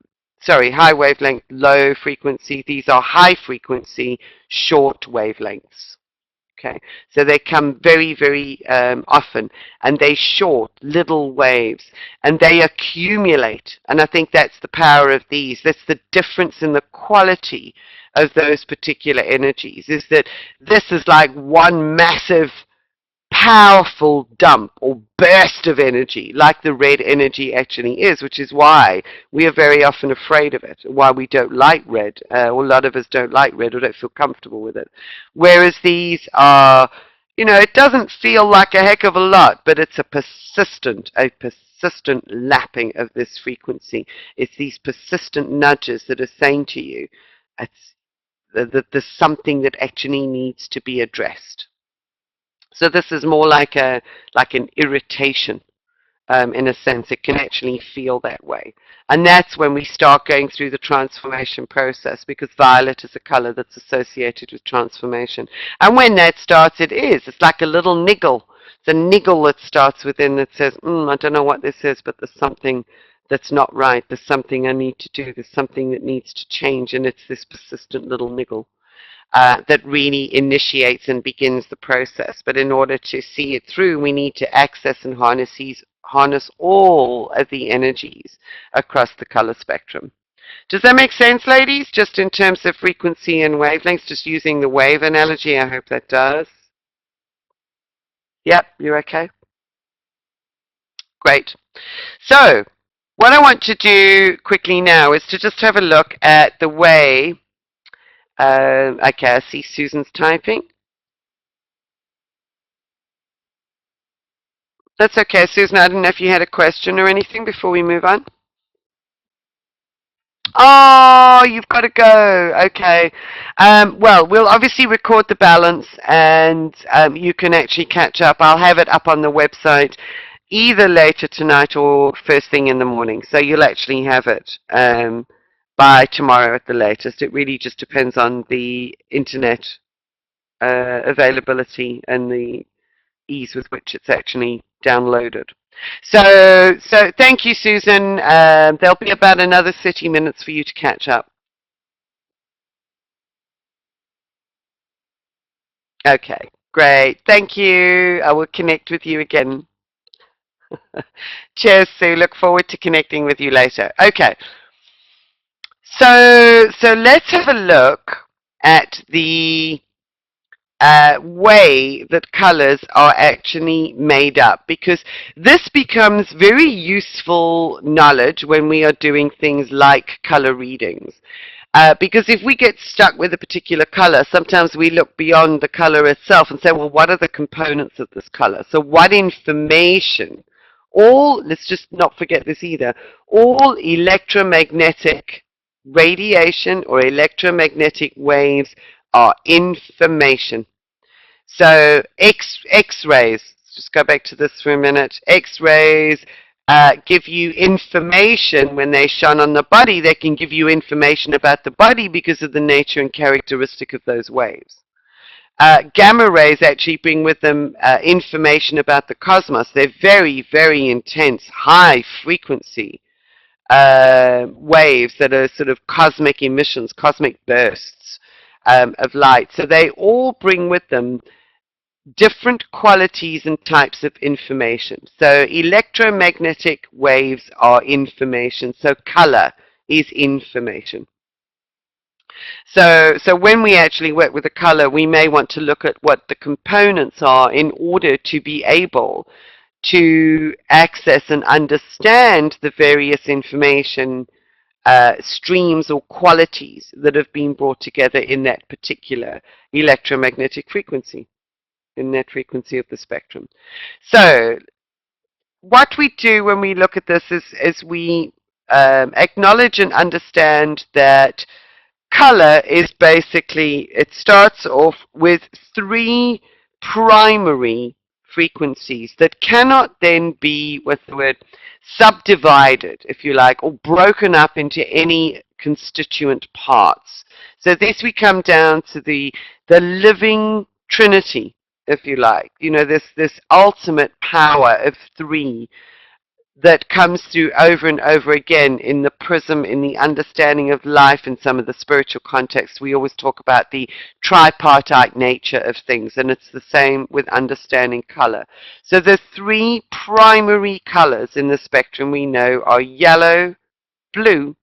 high wavelength, low frequency. These are high frequency, short wavelengths. Okay, so they come very, very often, and they short little waves, and they accumulate. And I think that's the power of these. That's the difference in the quality of those particular energies, is that this is like one massive powerful dump or burst of energy, like the red energy actually is, which is why we are very often afraid of it, why we don't like red, or a lot of us don't like red or don't feel comfortable with it. Whereas these are You know, it doesn't feel like a heck of a lot, but it's a persistent lapping of this frequency. It's these persistent nudges that are saying to you, it's that there's something that actually needs to be addressed. So this is more like an irritation. In a sense, it can actually feel that way. And that's when we start going through the transformation process, because violet is a color that's associated with transformation. And when that starts, it's like a little niggle. It's a niggle that starts within that says, I don't know what this is, but there's something that's not right. There's something I need to do. There's something that needs to change. And it's this persistent little niggle that really initiates and begins the process. But in order to see it through, we need to access and harness all of the energies across the color spectrum. Does that make sense, ladies? Just in terms of frequency and wavelengths, just using the wave analogy, I hope that does. Yep, you're okay? Great. So, what I want to do quickly now is to just have a look at the way, okay, I see Susan's typing. That's okay, Susan. I didn't know if you had a question or anything before we move on. Oh, you've got to go. Okay. Well, we'll obviously record the balance, and you can actually catch up. I'll have it up on the website either later tonight or first thing in the morning. So you'll actually have it by tomorrow at the latest. It really just depends on the internet availability and the ease with which it's actually downloaded. So thank you, Susan. There'll be about another 30 minutes for you to catch up. Okay, great. Thank you. I will connect with you again. Cheers, Sue. Look forward to connecting with you later. Okay. So let's have a look at the way that colors are actually made up, because this becomes very useful knowledge when we are doing things like color readings. Because if we get stuck with a particular color, sometimes we look beyond the color itself and say, well, what are the components of this color? So what information, let's just not forget this either, all electromagnetic radiation or electromagnetic waves are information. So X-rays, just go back to this for a minute. X-rays give you information when they shine on the body. They can give you information about the body because of the nature and characteristic of those waves. Gamma rays actually bring with them information about the cosmos. They're very, very intense, high frequency waves that are sort of cosmic emissions, cosmic bursts of light. So they all bring with them different qualities and types of information. So electromagnetic waves are information. So color is information. So when we actually work with a color, we may want to look at what the components are in order to be able to access and understand the various information streams or qualities that have been brought together in that particular electromagnetic frequency, in that frequency of the spectrum. So what we do when we look at this is we acknowledge and understand that color is basically, it starts off with three primary frequencies that cannot then be, what's the word, subdivided, if you like, or broken up into any constituent parts. So this we come down to the living trinity, if you like, you know, this ultimate power of three that comes through over and over again in the prism, in the understanding of life, in some of the spiritual contexts. We always talk about the tripartite nature of things, and it's the same with understanding color. So the three primary colors in the spectrum we know are yellow, blue,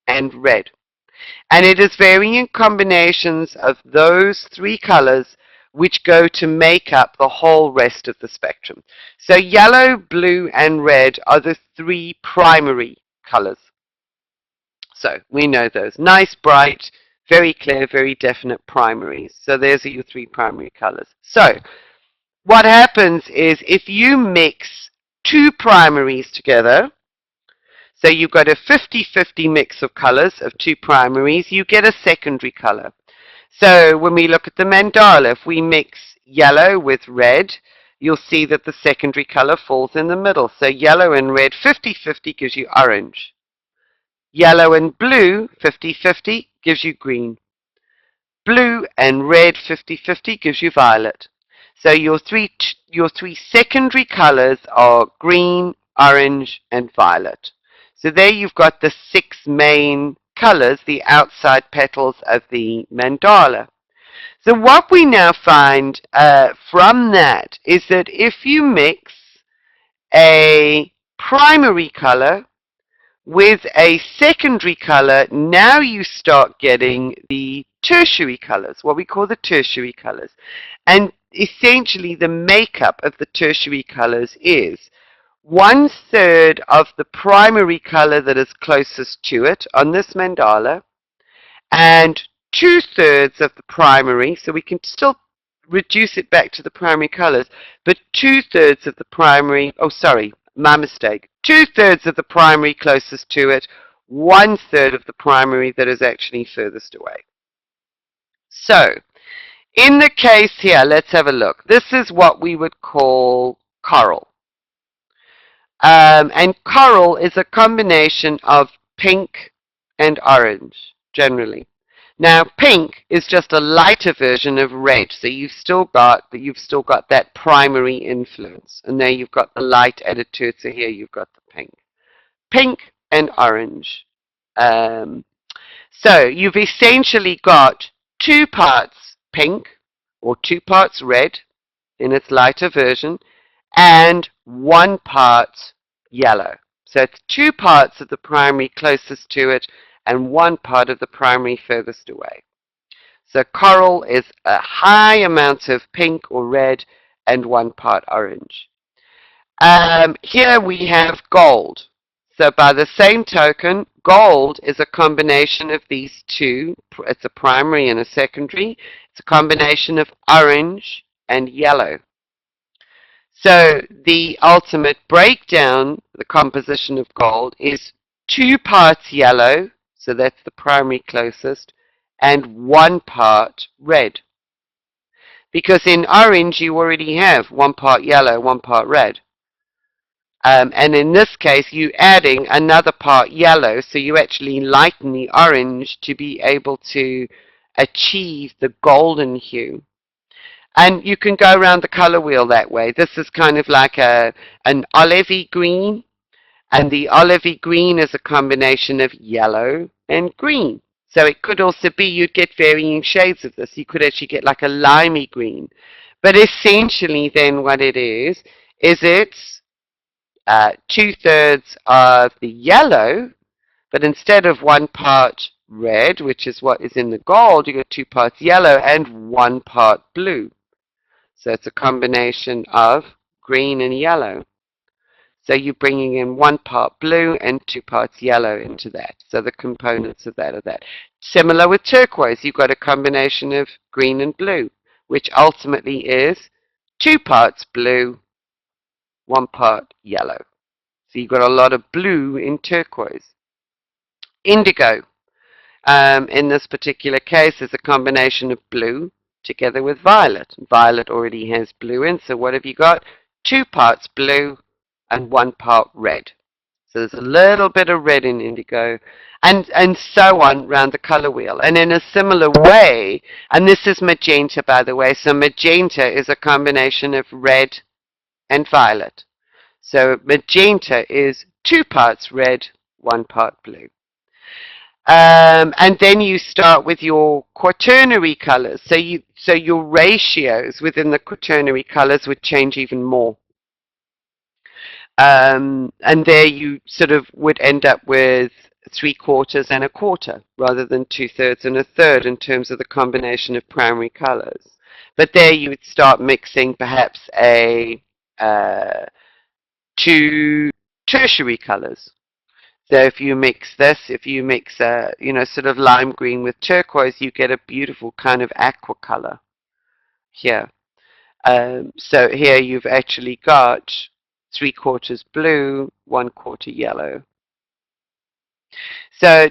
and red. And it is varying combinations of those three colors which go to make up the whole rest of the spectrum. So yellow, blue, and red are the three primary colors. So we know those. Nice, bright, very clear, very definite primaries. So there's your three primary colors. So what happens is if you mix two primaries together, so you've got a 50-50 mix of colors of two primaries, you get a secondary color. So when we look at the mandala, if we mix yellow with red, you'll see that the secondary color falls in the middle. So yellow and red 50-50 gives you orange. Yellow and blue 50-50 gives you green. Blue and red 50-50 gives you violet. So your three secondary colors are green, orange, and violet. So there you've got the six main colors, the outside petals of the mandala. So what we now find from that is that if you mix a primary color with a secondary color, now you start getting the tertiary colors, what we call the tertiary colors. And essentially the makeup of the tertiary colors is 1/3 of the primary color that is closest to it on this mandala, and 2/3 of the primary, so we can still reduce it back to the primary colors, but 2/3 of the primary, oh sorry, my mistake, 2/3 of the primary closest to it, 1/3 of the primary that is actually furthest away. So, in the case here, let's have a look. This is what we would call coral. And coral is a combination of pink and orange, generally. Now, pink is just a lighter version of red, so you've still got that primary influence, and there you've got the light added to it. So here you've got the pink and orange. So you've essentially got 2 parts pink or 2 parts red in its lighter version, and 1 part yellow. So it's 2 parts of the primary closest to it and 1 part of the primary furthest away. So coral is a high amount of pink or red and 1 part orange. Here we have gold. So by the same token, gold is a combination of these two. It's a primary and a secondary. It's a combination of orange and yellow. So the ultimate breakdown, the composition of gold, is 2 parts yellow, so that's the primary closest, and 1 part red. Because in orange you already have 1 part yellow, 1 part red. And in this case, you're adding another part yellow, so you actually lighten the orange to be able to achieve the golden hue. And you can go around the color wheel that way. This is kind of like an olivey green, and the olivey green is a combination of yellow and green. So it could also be you'd get varying shades of this. You could actually get like a limey green. But essentially then what it is it's 2/3 of the yellow, but instead of 1 part red, which is what is in the gold, you got 2 parts yellow and 1 part blue. So it's a combination of green and yellow. So you're bringing in 1 part blue and 2 parts yellow into that. So the components of that are that. Similar with turquoise, you've got a combination of green and blue, which ultimately is 2 parts blue, 1 part yellow. So you've got a lot of blue in turquoise. Indigo, in this particular case, is a combination of blue together with violet. Violet already has blue in, so what have you got? 2 parts blue and 1 part red. So there's a little bit of red in indigo, and so on around the color wheel. And in a similar way, and this is magenta, by the way, so magenta is a combination of red and violet. So magenta is 2 parts red, 1 part blue. And then you start with your quaternary colors. So your ratios within the quaternary colors would change even more. And there you sort of would end up with 3/4 and 1/4 rather than 2/3 and 1/3 in terms of the combination of primary colors. But there you would start mixing perhaps two tertiary colors. So if you mix this, if you mix sort of lime green with turquoise, you get a beautiful kind of aqua color here. So here you've actually got 3/4 blue, 1/4 yellow. So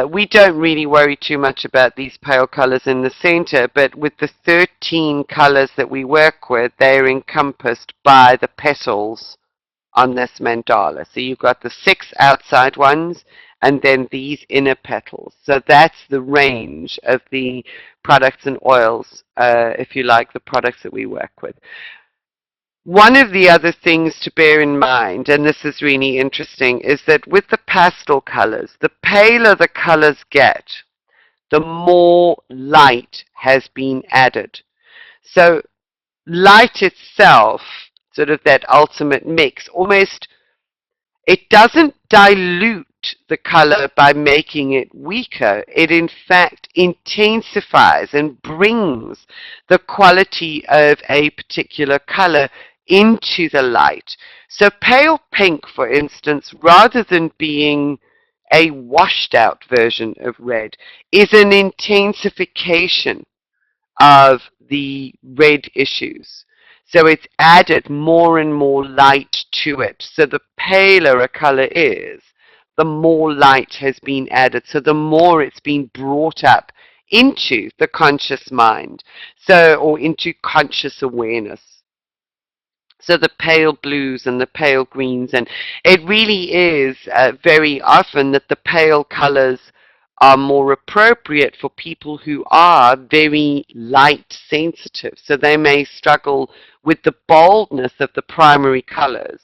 we don't really worry too much about these pale colors in the center, but with the 13 colors that we work with, they're encompassed by the petals on this mandala. So you've got the 6 outside ones and then these inner petals. So that's the range of the products and oils, if you like, the products that we work with. One of the other things to bear in mind, and this is really interesting, is that with the pastel colors, the paler the colors get, the more light has been added. So light itself, sort of that ultimate mix, almost it doesn't dilute the color by making it weaker. It in fact intensifies and brings the quality of a particular color into the light. So pale pink, for instance, rather than being a washed out version of red, is an intensification of the red issues. So it's added more and more light to it. So the paler a color is, the more light has been added. So the more it's been brought up into the conscious mind, so or into conscious awareness. So the pale blues and the pale greens, and it really is very often that the pale colors are more appropriate for people who are very light sensitive. So they may struggle with the boldness of the primary colors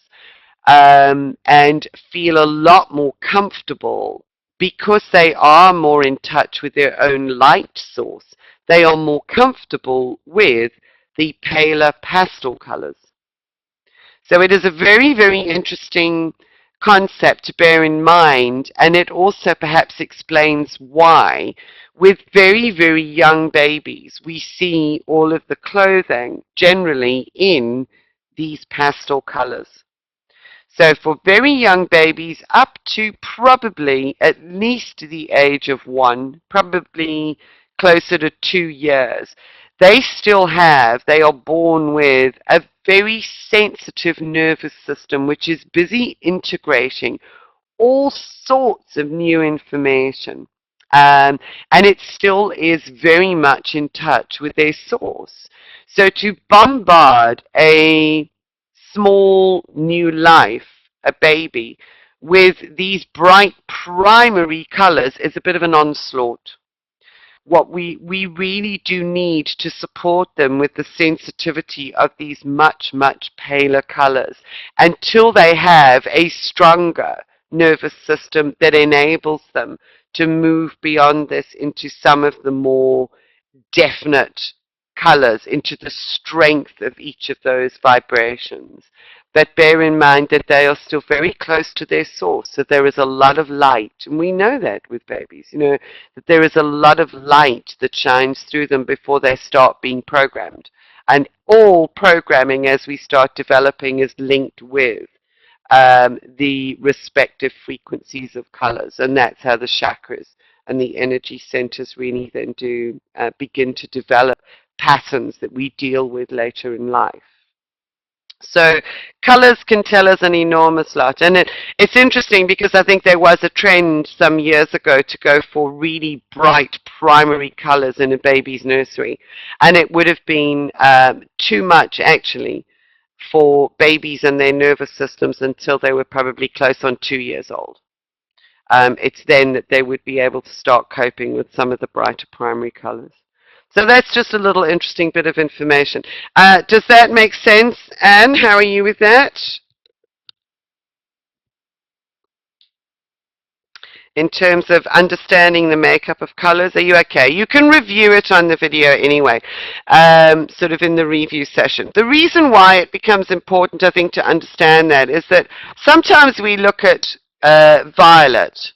and feel a lot more comfortable because they are more in touch with their own light source. They are more comfortable with the paler pastel colors. So it is a very, very interesting concept to bear in mind, and it also perhaps explains why, with very, very young babies, we see all of the clothing generally in these pastel colors. So for very young babies up to probably at least the age of 1, probably closer to 2 years, they are born with a very sensitive nervous system which is busy integrating all sorts of new information. And it still is very much in touch with their source. So to bombard a small new life, a baby, with these bright primary colors is a bit of an onslaught. What we really do need to support them with the sensitivity of these much, much paler colors until they have a stronger nervous system that enables them to move beyond this into some of the more definite colors, into the strength of each of those vibrations. But bear in mind that they are still very close to their source. So there is a lot of light, and we know that with babies, that there is a lot of light that shines through them before they start being programmed. And all programming as we start developing is linked with the respective frequencies of colors, and that's how the chakras and the energy centers really then do begin to develop patterns that we deal with later in life. So colors can tell us an enormous lot. And it's interesting because I think there was a trend some years ago to go for really bright primary colors in a baby's nursery. And it would have been too much, actually, for babies and their nervous systems until they were probably close on 2 years old. It's then that they would be able to start coping with some of the brighter primary colors. So that's just a little interesting bit of information. Does that make sense, Anne? How are you with that? In terms of understanding the makeup of colors, are you okay? You can review it on the video anyway, sort of in the review session. The reason why it becomes important, I think, to understand that is that sometimes we look at violet,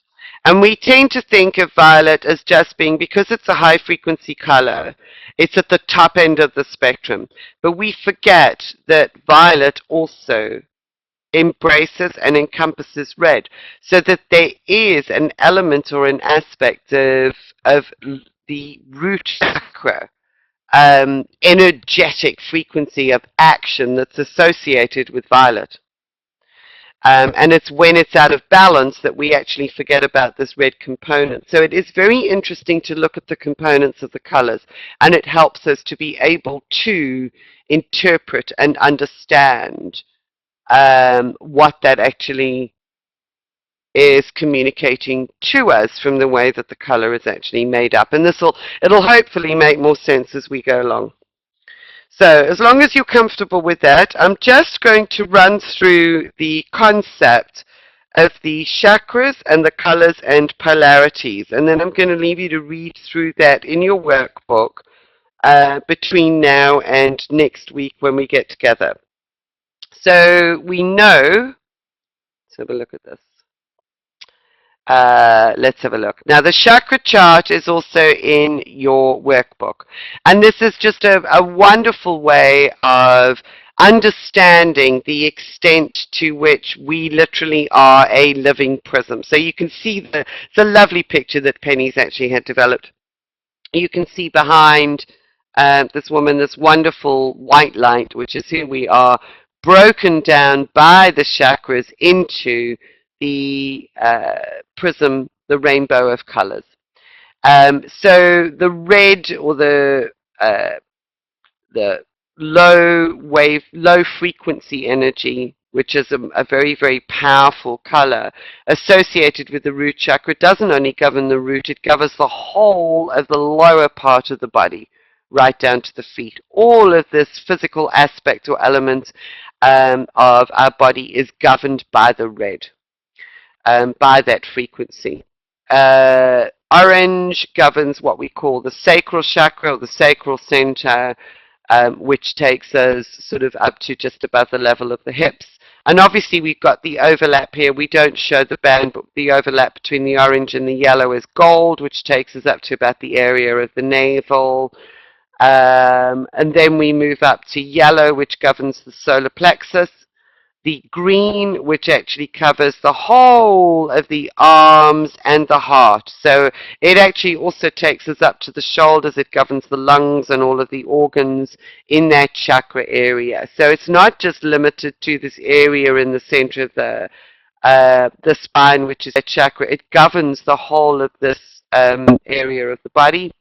and we tend to think of violet as just being, because it's a high frequency color, it's at the top end of the spectrum. But we forget that violet also embraces and encompasses red, so that there is an element or an aspect of the root chakra energetic frequency of action that's associated with violet. And it's when it's out of balance that we actually forget about this red component. So it is very interesting to look at the components of the colors, and it helps us to be able to interpret and understand what that actually is communicating to us from the way that the color is actually made up. And it'll hopefully make more sense as we go along. So as long as you're comfortable with that, I'm just going to run through the concept of the chakras and the colors and polarities. And then I'm going to leave you to read through that in your workbook between now and next week when we get together. So we know, let's have a look at this. Let's have a look. Now, the chakra chart is also in your workbook. And this is just a wonderful way of understanding the extent to which we literally are a living prism. So you can see it's a lovely picture that Penny's actually had developed. You can see behind this woman this wonderful white light, which is who we are, broken down by the chakras into the prism, the rainbow of colors. So the red, or the low frequency energy, which is a very, very powerful color associated with the root chakra, doesn't only govern the root, it governs the whole of the lower part of the body, right down to the feet. All of this physical aspect or element of our body is governed by the red, by that frequency. Orange governs what we call the sacral chakra, or the sacral center, which takes us sort of up to just above the level of the hips. And obviously we've got the overlap here. We don't show the band, but the overlap between the orange and the yellow is gold, which takes us up to about the area of the navel. And then we move up to yellow, which governs the solar plexus. The green, which actually covers the whole of the arms and the heart. So it actually also takes us up to the shoulders. It governs the lungs and all of the organs in that chakra area. So it's not just limited to this area in the center of the spine, which is a chakra. It governs the whole of this area of the body.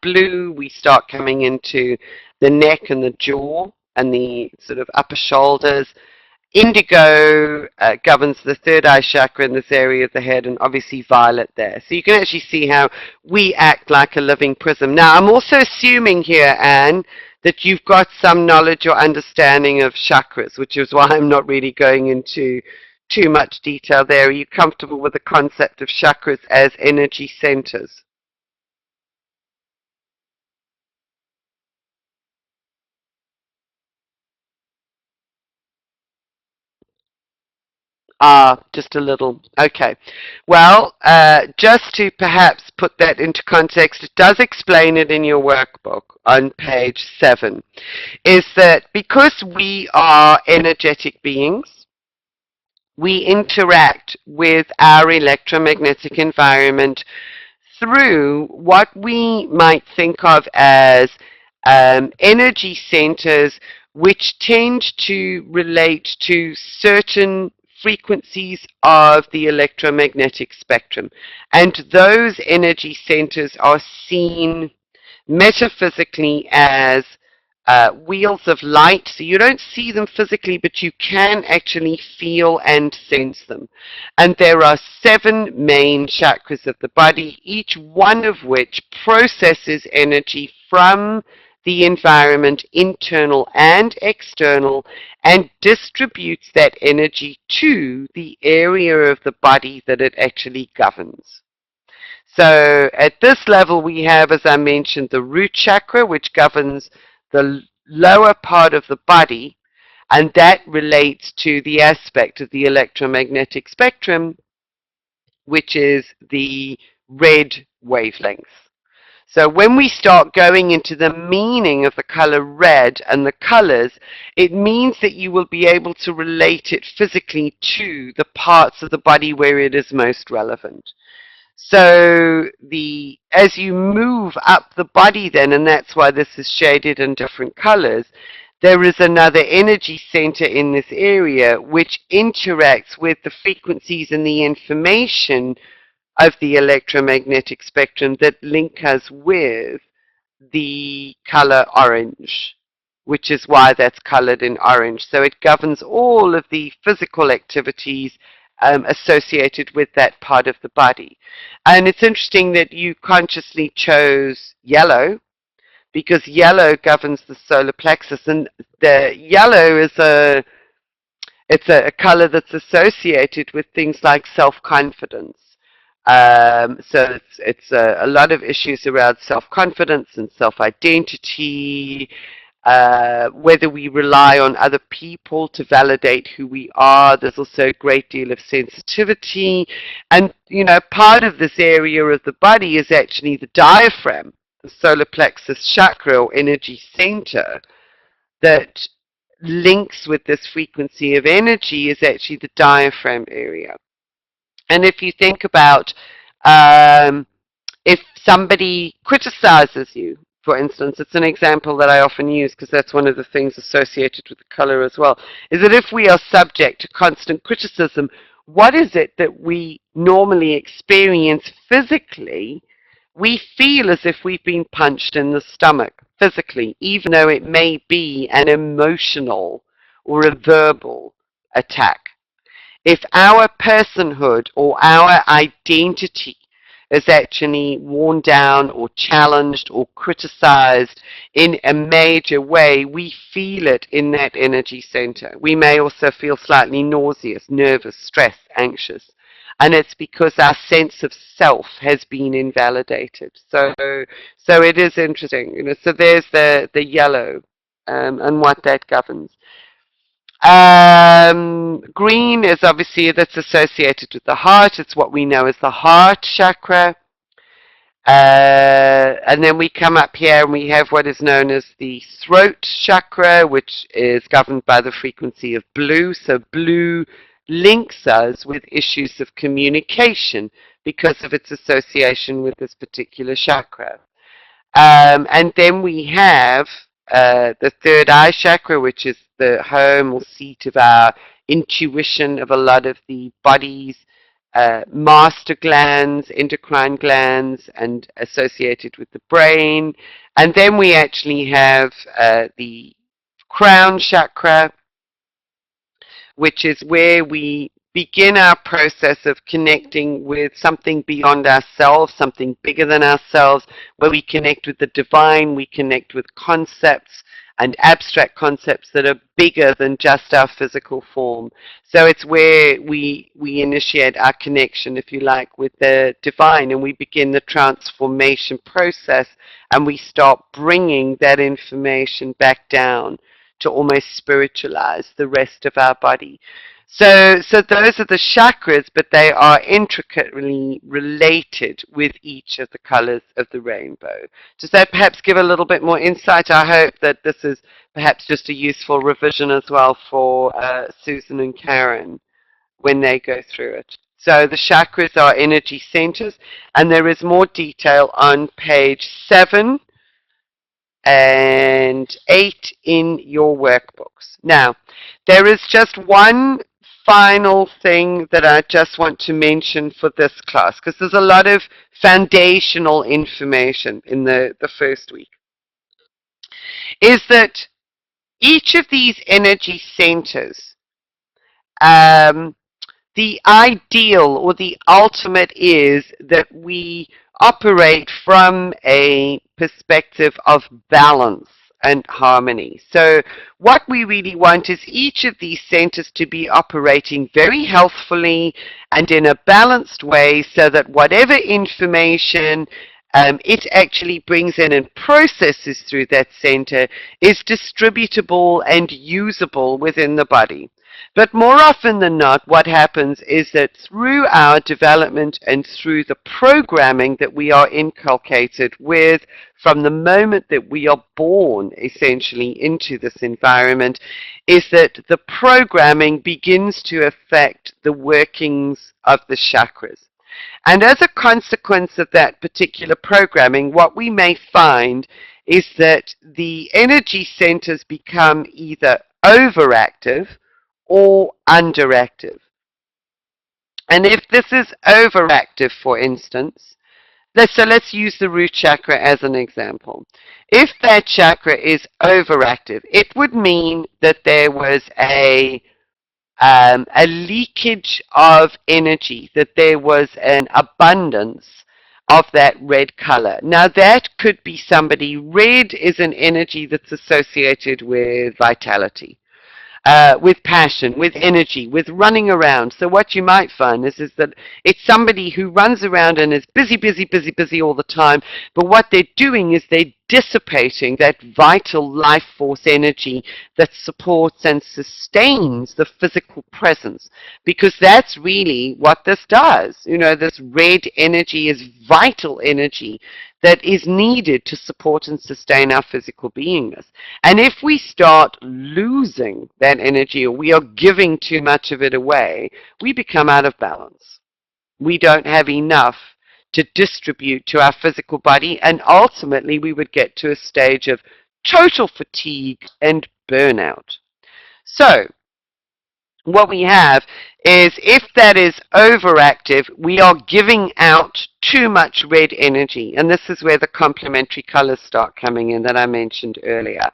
Blue, we start coming into the neck and the jaw and the sort of upper shoulders. Indigo governs the third eye chakra in this area of the head, and obviously violet there. So you can actually see how we act like a living prism. Now, I'm also assuming here, Anne, that you've got some knowledge or understanding of chakras, which is why I'm not really going into too much detail there. Are you comfortable with the concept of chakras as energy centers? Ah, just a little. Okay. Well, just to perhaps put that into context, it does explain it in your workbook on page 7, is that because we are energetic beings, we interact with our electromagnetic environment through what we might think of as energy centers, which tend to relate to certain frequencies of the electromagnetic spectrum. And those energy centers are seen metaphysically as wheels of light. So you don't see them physically, but you can actually feel and sense them. And there are 7 main chakras of the body, each one of which processes energy from the environment, internal and external, and distributes that energy to the area of the body that it actually governs. So at this level we have, as I mentioned, the root chakra, which governs the lower part of the body, and that relates to the aspect of the electromagnetic spectrum, which is the red wavelength. So when we start going into the meaning of the color red and the colors, it means that you will be able to relate it physically to the parts of the body where it is most relevant. So as you move up the body then, and that's why this is shaded in different colors, there is another energy center in this area which interacts with the frequencies and the information of the electromagnetic spectrum that link us with the color orange, which is why that's colored in orange. So it governs all of the physical activities associated with that part of the body. And it's interesting that you consciously chose yellow because yellow governs the solar plexus, and the yellow is a color that's associated with things like self-confidence. So it's a lot of issues around self-confidence and self-identity, whether we rely on other people to validate who we are. There's also a great deal of sensitivity. And, you know, part of this area of the body is actually the diaphragm, the solar plexus chakra or energy center that links with this frequency of energy is actually the diaphragm area. And if you think about if somebody criticizes you, for instance, it's an example that I often use because that's one of the things associated with the color as well, is that if we are subject to constant criticism, what is it that we normally experience physically? We feel as if we've been punched in the stomach physically, even though it may be an emotional or a verbal attack. If our personhood or our identity is actually worn down or challenged or criticized in a major way, we feel it in that energy center. We may also feel slightly nauseous, nervous, stressed, anxious. And it's because our sense of self has been invalidated. So it is interesting. You know, so there's the yellow and what that governs. Green is obviously that's associated with the heart. It's what we know as the heart chakra. And then we come up here and we have what is known as the throat chakra, which is governed by the frequency of blue. So blue links us with issues of communication because of its association with this particular chakra. And then we have the third eye chakra, which is the home or seat of our intuition, of a lot of the body's master glands, endocrine glands, and associated with the brain. And then we actually have the crown chakra, which is where we begin our process of connecting with something beyond ourselves, something bigger than ourselves, where we connect with the divine, we connect with concepts and abstract concepts that are bigger than just our physical form. So it's where we initiate our connection, if you like, with the divine, and we begin the transformation process, and we start bringing that information back down to almost spiritualize the rest of our body. So those are the chakras, but they are intricately related with each of the colors of the rainbow. Does that perhaps give a little bit more insight? I hope that this is perhaps just a useful revision as well for Susan and Karen when they go through it. So the chakras are energy centers, and there is more detail on page 7 and 8 in your workbooks. Now, there is just one final thing that I just want to mention for this class, because there's a lot of foundational information in the first week, is that each of these energy centers, the ideal or the ultimate is that we operate from a perspective of balance and harmony. So what we really want is each of these centers to be operating very healthfully and in a balanced way, so that whatever information it actually brings in and processes through that center is distributable and usable within the body. But more often than not, what happens is that through our development and through the programming that we are inculcated with from the moment that we are born essentially into this environment, is that the programming begins to affect the workings of the chakras. And as a consequence of that particular programming, what we may find is that the energy centers become either overactive or underactive. And if this is overactive, for instance, let's use the root chakra as an example. If that chakra is overactive, it would mean that there was a leakage of energy, that there was an abundance of that red color. Now that could be somebody, red is an energy that's associated with vitality, with passion, with energy, with running around. So what you might find is that it's somebody who runs around and is busy, busy, busy, busy all the time, but what they're doing is they're dissipating that vital life force energy that supports and sustains the physical presence, because that's really what this does. You know, this red energy is vital energy that is needed to support and sustain our physical beingness. And if we start losing that energy, or we are giving too much of it away, we become out of balance. We don't have enough to distribute to our physical body, and ultimately we would get to a stage of total fatigue and burnout. So what we have is, if that is overactive, we are giving out too much red energy. And this is where the complementary colors start coming in that I mentioned earlier.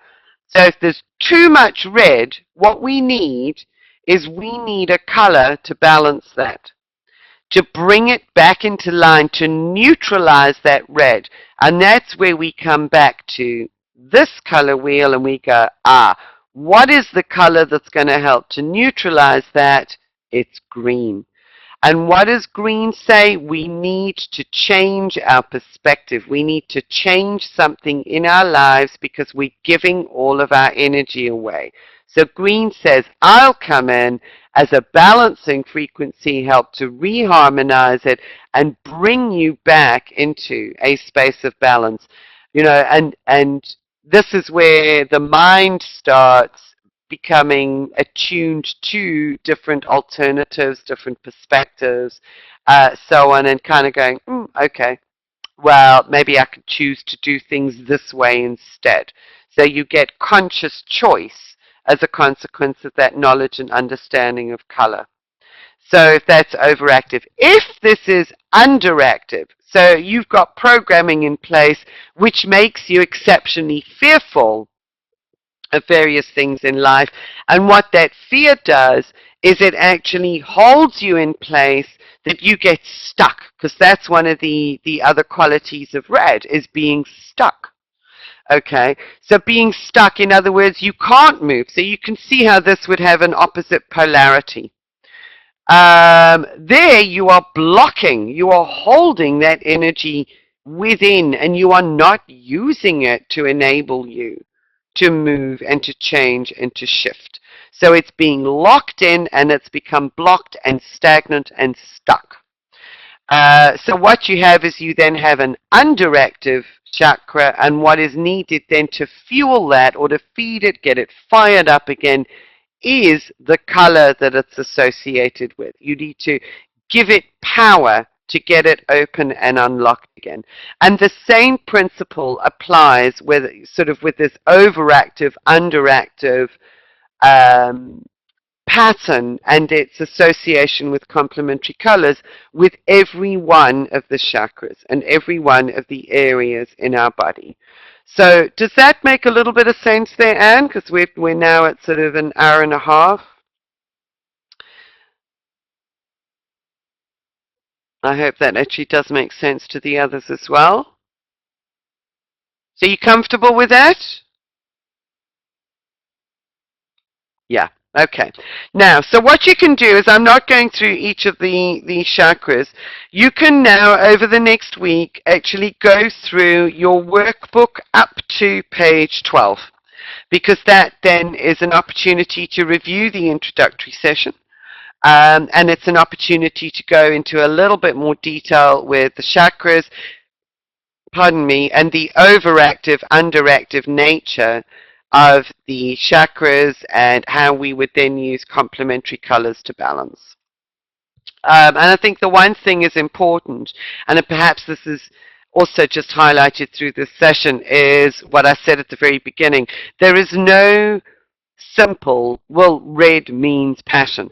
So if there's too much red, what we need is we need a color to balance that, to bring it back into line, to neutralize that red. And that's where we come back to this color wheel and we go, what is the color that's going to help to neutralize that? It's green. And what does green say? We need to change our perspective. We need to change something in our lives because we're giving all of our energy away. So green says, I'll come in as a balancing frequency, help to reharmonize it and bring you back into a space of balance. You know, and this is where the mind starts becoming attuned to different alternatives, different perspectives, so on, and kind of going, okay, well, maybe I could choose to do things this way instead. So you get conscious choice as a consequence of that knowledge and understanding of color. So if that's overactive. If this is underactive, so you've got programming in place which makes you exceptionally fearful of various things in life, and what that fear does is it actually holds you in place, that you get stuck, because that's one of the other qualities of red, is being stuck. Okay, so being stuck, in other words, you can't move. So you can see how this would have an opposite polarity. There you are blocking, you are holding that energy within, and you are not using it to enable you to move and to change and to shift. So it's being locked in, and it's become blocked and stagnant and stuck. So what you have is, you then have an underactive chakra, and what is needed then to fuel that, or to feed it, get it fired up again, is the color that it's associated with. You need to give it power to get it open and unlocked again. And the same principle applies with sort of with this overactive, underactive pattern and its association with complementary colors, with every one of the chakras and every one of the areas in our body. So does that make a little bit of sense there, Anne? Because we're now at sort of an hour and a half. I hope that actually does make sense to the others as well. So you comfortable with that? Yeah. Okay. Now, so what you can do is, I'm not going through each of the chakras. You can now, over the next week, actually go through your workbook up to page 12, because that then is an opportunity to review the introductory session. And it's an opportunity to go into a little bit more detail with the chakras, pardon me, and the overactive, underactive nature of the chakras, and how we would then use complementary colors to balance. And I think the one thing is important, and perhaps this is also just highlighted through this session, is what I said at the very beginning. There is no simple, well, red means passion.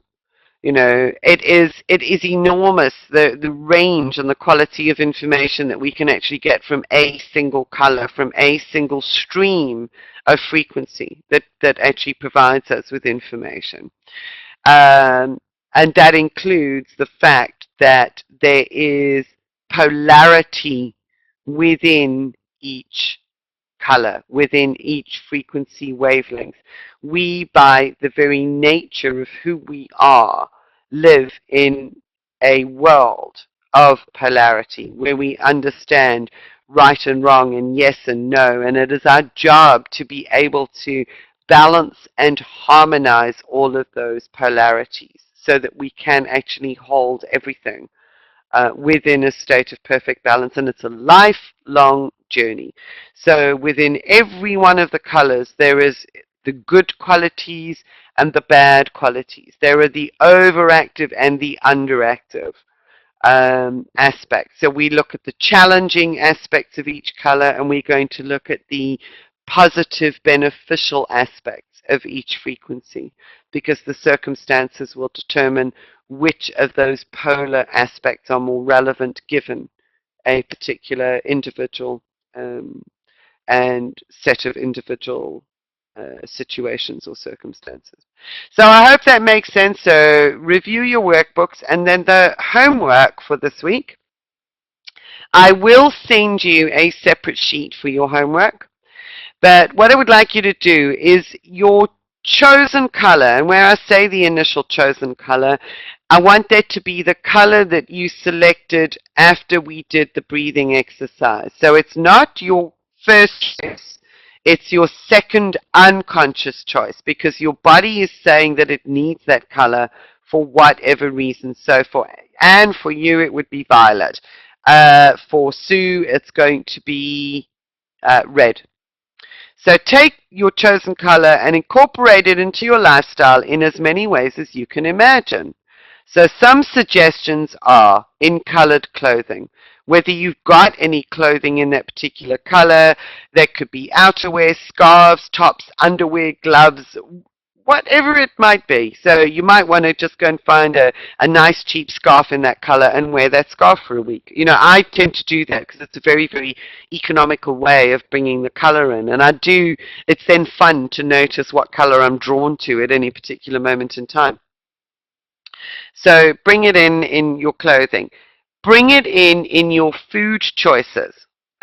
You know, it is enormous, the range and the quality of information that we can actually get from a single color, from a single stream of frequency that actually provides us with information. Um, and that includes the fact that there is polarity within each color, within each frequency wavelength. We, by the very nature of who we are, live in a world of polarity where we understand right and wrong and yes and no, and it is our job to be able to balance and harmonize all of those polarities so that we can actually hold everything within a state of perfect balance, and it's a lifelong journey. So within every one of the colors, there is the good qualities and the bad qualities. There are the overactive and the underactive aspects. So we look at the challenging aspects of each color, and we're going to look at the positive, beneficial aspects of each frequency, because the circumstances will determine which of those polar aspects are more relevant given a particular individual um, and set of individual situations or circumstances. So I hope that makes sense. So review your workbooks, and then the homework for this week. I will send you a separate sheet for your homework. But what I would like you to do is your chosen color, and where I say the initial chosen color, I want that to be the color that you selected after we did the breathing exercise. So it's not your first choice, it's your second unconscious choice, because your body is saying that it needs that color for whatever reason. So for Anne, for you, it would be violet. For Sue, it's going to be red. So take your chosen color and incorporate it into your lifestyle in as many ways as you can imagine. So some suggestions are in colored clothing. Whether you've got any clothing in that particular color, that could be outerwear, scarves, tops, underwear, gloves, whatever it might be. So you might want to just go and find a nice cheap scarf in that color and wear that scarf for a week. You know, I tend to do that because it's a very, very economical way of bringing the color in. And it's then fun to notice what color I'm drawn to at any particular moment in time. So bring it in your clothing. Bring it in your food choices.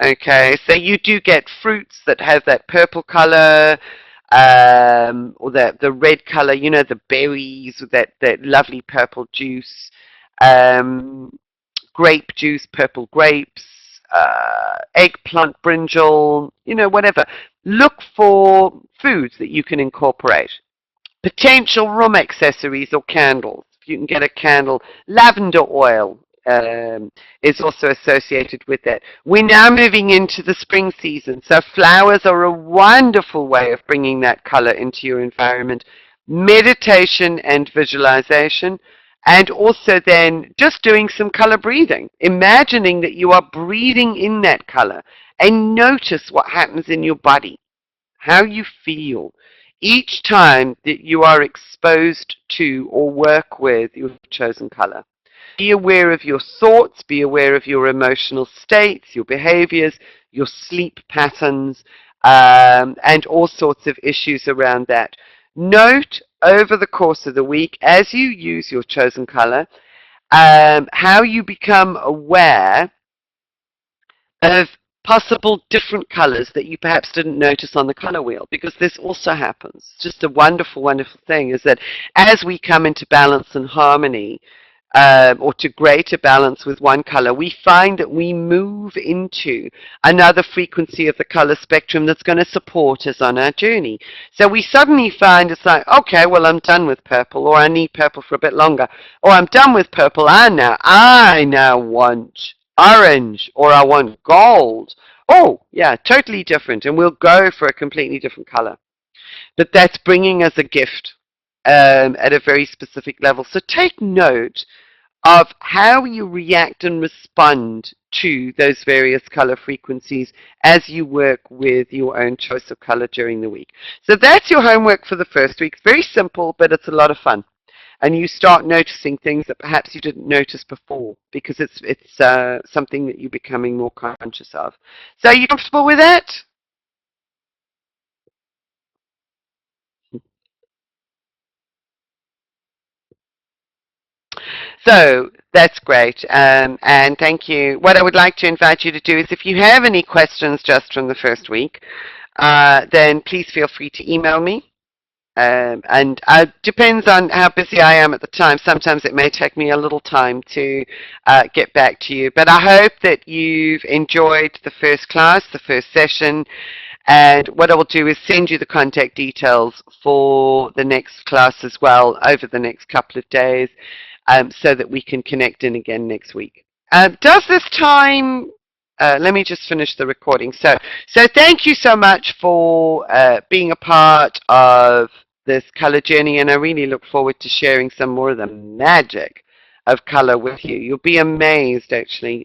Okay, so you do get fruits that have that purple color, or the red color, you know, the berries with that lovely purple juice, um, grape juice, purple grapes, eggplant, brinjal, you know, whatever. Look for foods that you can incorporate. Potential room accessories or candles. If you can get a candle, lavender oil is also associated with that. We're now moving into the spring season, so flowers are a wonderful way of bringing that color into your environment. Meditation and visualization, and also then just doing some color breathing, imagining that you are breathing in that color, and notice what happens in your body, how you feel each time that you are exposed to or work with your chosen color. Be aware of your thoughts, be aware of your emotional states, your behaviors, your sleep patterns, and all sorts of issues around that. Note over the course of the week, as you use your chosen color, how you become aware of possible different colors that you perhaps didn't notice on the color wheel, because this also happens. Just a wonderful, wonderful thing is that as we come into balance and harmony, or to greater balance with one color, we find that we move into another frequency of the color spectrum that's going to support us on our journey. So we suddenly find it's like, okay, well, I'm done with purple, or I need purple for a bit longer, or I'm done with purple, I now want orange, or I want gold. Oh, yeah, totally different, and we'll go for a completely different color. But that's bringing us a gift at a very specific level. So take note of how you react and respond to those various color frequencies as you work with your own choice of color during the week. So that's your homework for the first week. It's very simple, but it's a lot of fun. And you start noticing things that perhaps you didn't notice before because it's something that you're becoming more conscious of. So are you comfortable with that? So that's great, and thank you. What I would like to invite you to do is if you have any questions just from the first week, then please feel free to email me. And depends on how busy I am at the time. Sometimes it may take me a little time to get back to you. But I hope that you've enjoyed the first class, the first session. And what I will do is send you the contact details for the next class as well over the next couple of days, so that we can connect in again next week. Does this time, let me just finish the recording. So thank you so much for being a part of this color journey, and I really look forward to sharing some more of the magic of color with you. You'll be amazed, actually,